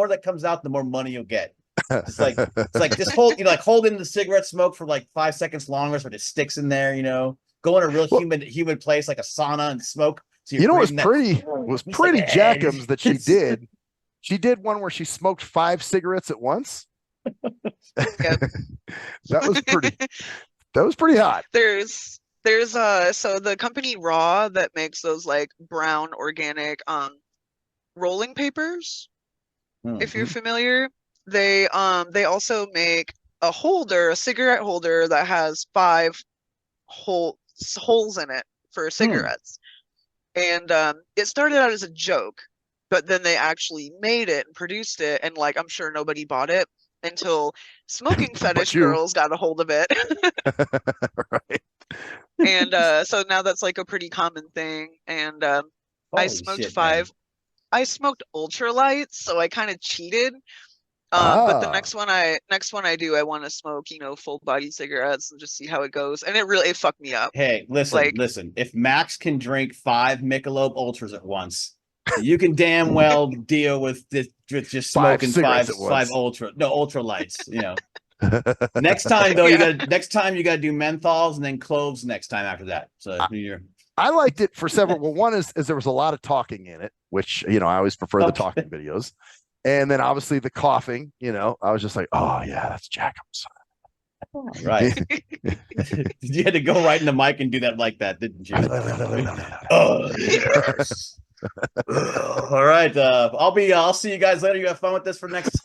that comes out, the more money you'll get. It's like just hold in the cigarette smoke for like 5 seconds longer, so it just sticks in there. You know, go in a real humid place like a sauna and smoke. So you know what's that, pretty like, jackums that she did. She did one where she smoked 5 cigarettes at once. Yep. That was pretty hot. There's so the company Raw that makes those like brown organic rolling papers, if you're familiar, they also make a cigarette holder that has 5 holes in it for cigarettes. And it started out as a joke, but then they actually made it and produced it, and like I'm sure nobody bought it until smoking fetish girls got a hold of it. Right. And so now that's like a pretty common thing. And I smoked 5. Man. I smoked ultralights, so I kind of cheated. But the next one I do, I want to smoke, full body cigarettes and just see how it goes. And it fucked me up. Hey, listen. If Max can drink 5 Michelob Ultras at once, you can damn well deal with just smoking 5 ultralights. You know. Next time though, you got to do menthols and then cloves next time after that. So I liked it for several. Well, one is there was a lot of talking in it, which I always prefer the talking videos, and then obviously the coughing. I was just like, oh yeah, that's Jackham's. Right. You had to go right in the mic and do that like that, didn't you? Oh yes. All right. I'll see you guys later. You have fun with this for next.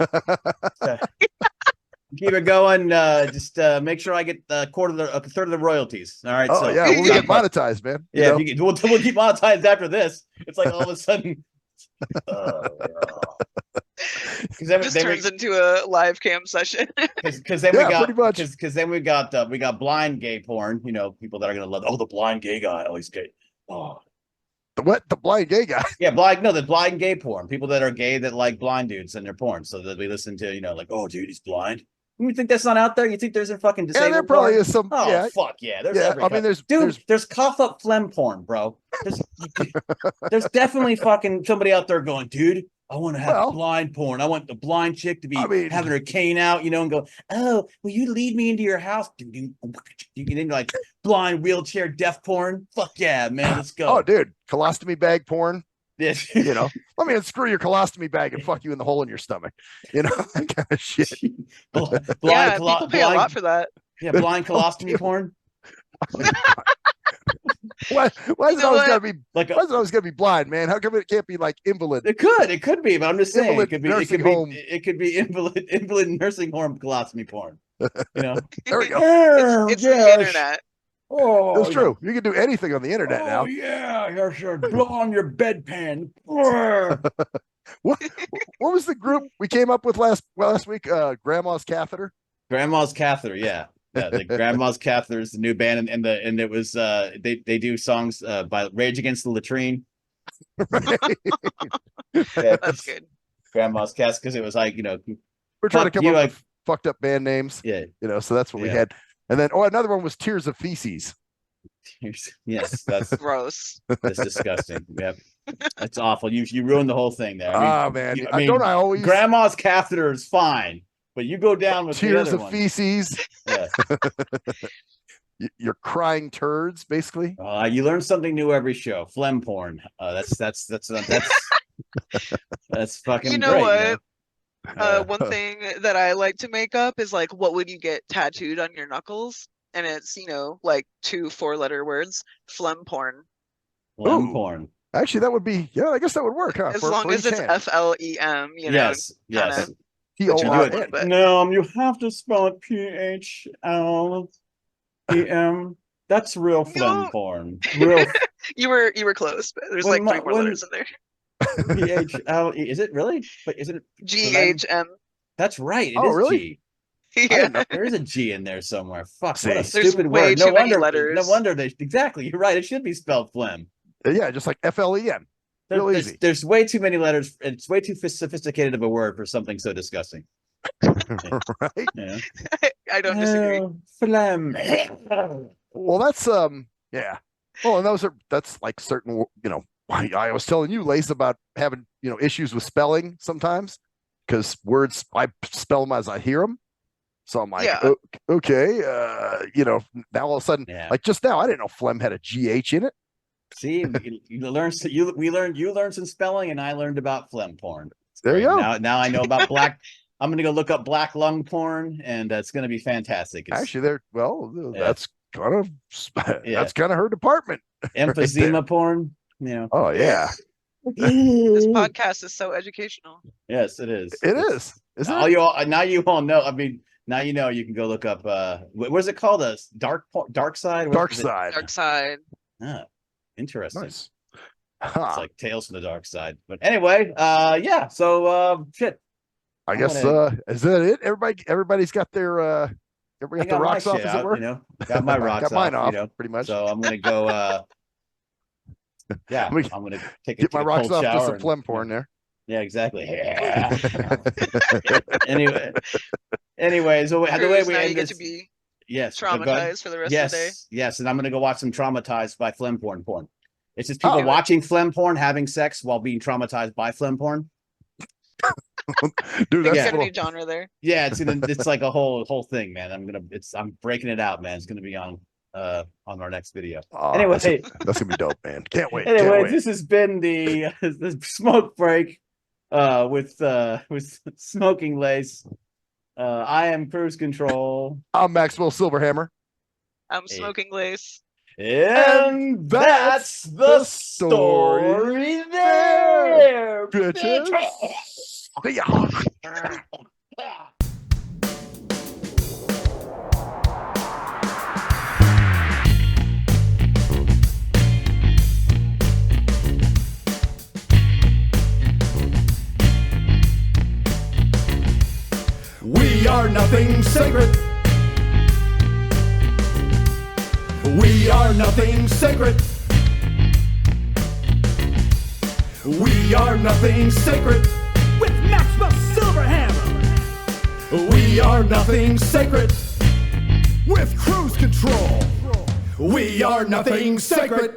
Keep it going. Just make sure I get a third of the royalties. All right. Oh yeah, we'll get monetized, man. Yeah, we'll keep monetized after this. It's like all of a sudden. It turns into a live cam session. Because then we got blind gay porn. People that are gonna love. Oh, the blind gay guy. Oh, he's gay. Oh. The blind gay guy? Yeah, the blind gay porn. People that are gay that like blind dudes in their porn. So that we listen to, like, oh, dude, he's blind. You think that's not out there? You think there's a fucking disabled? Yeah, there probably porn? is some. Oh, yeah. Fuck yeah. There's cough up phlegm porn, bro. There's definitely fucking somebody out there going, dude, I want to have blind porn. I want the blind chick to be having her cane out, and go, oh, will you lead me into your house? You get into like blind wheelchair deaf porn. Fuck yeah, man. Let's go. Oh, dude, colostomy bag porn. Yes. Let me unscrew your colostomy bag and fuck you in the hole in your stomach. That kind of shit. People pay a lot for that. Yeah, blind colostomy porn. Why is it always gotta be blind, man? How come it can't be like invalid? It could be, but I'm just saying it could be invalid nursing home colostomy porn. There we go. It's the internet. Oh, it's true. You can do anything on the internet now. Oh yeah, sure. Blow on your bedpan. What was the group we came up with last week? Grandma's Catheter. Grandma's Catheter, yeah. The Grandma's Catheter is the new band, and it was they do songs by Rage Against the Latrine. That's good. Grandma's Catheter, because it was like we're trying to come up with fucked up band names. Yeah, so that's what we had. And then, another one was Tears of Feces. Yes, that's gross. That's disgusting. Yep, that's awful. You ruined the whole thing there. Man. Don't I always? Grandma's Catheter is fine, but you go down with Tears the of other Feces. Yeah. You're crying turds, basically. You learn something new every show. Phlegm porn. That's fucking. You know great, what? One thing that I like to make up is like, what would you get tattooed on your knuckles? And it's like 2 4-letter words. Phlegm porn. Phlegm porn. Actually, that would be I guess that would work, huh? As long as it's FLEM, Yes. P-O-R-N. No, you have to spell it PHLEM. That's real phlegm porn. Real. You were close, but there's like 3 more letters in there. PHLE. Is it really? But isn't it GHM. That's right. It Oh, is really? G. Yeah. There is a G in there somewhere. Fuck, See. what a There's stupid way word. too No many wonder. letters. No wonder they. Exactly. You're right. It should be spelled phlegm. Yeah, just like FLEM. Real easy. There's way too many letters. It's way too sophisticated of a word for something so disgusting. Right? Yeah. I don't disagree. Phlegm. Well, that's yeah. Well, and that's like certain, I was telling you, Lace, about having, issues with spelling sometimes because words I spell them as I hear them. So I'm like, Yeah. Okay, now all of a sudden, Yeah. like just now, I didn't know phlegm had a GH in it. See, you learned some spelling, and I learned about phlegm porn. There you go. Now I know about black. I'm gonna go look up black lung porn, and it's gonna be fantastic. Actually, that's kind of Yeah. that's kind of her department. Emphysema porn. Oh yeah, This podcast is so educational. Yes, it is. it is. Isn't Now it? you all know. I mean, now you know. You can go look up. What is it called? A dark side. Dark side. Dark side. Ah, interesting. Nice. It's like Tales from the Dark Side. But anyway, yeah. So shit. I guess is that it? Everybody's got their everybody got their rocks off, as it were. Got my rocks got mine off, off. pretty much. So I'm gonna go. Yeah, I'm gonna get my rocks off to some and, phlegm porn there. Yeah, exactly. Anyway, so the way we now end you get this, to be yes, traumatized for the rest of the day. Yes, and I'm gonna go watch some traumatized by phlegm porn. It's just people Oh. watching phlegm porn, having sex while being traumatized by phlegm porn. Dude, We that's got a little, new genre there. Yeah, it's like a whole thing, man. I'm breaking it out, man. It's gonna be on our next video. Anyway, that's gonna be dope, man. Can't wait. Anyway, can't wait. this has been the smoke break with Smokinglace. I am Cruise Control. I'm Maxwell Silverhammer. I'm Smokinglace. And that's the story there, bitches. See ya. We are nothing sacred. We are nothing sacred. We are nothing sacred. With Maxwell Silverhammer. We are nothing sacred. With cruise control. We are nothing sacred.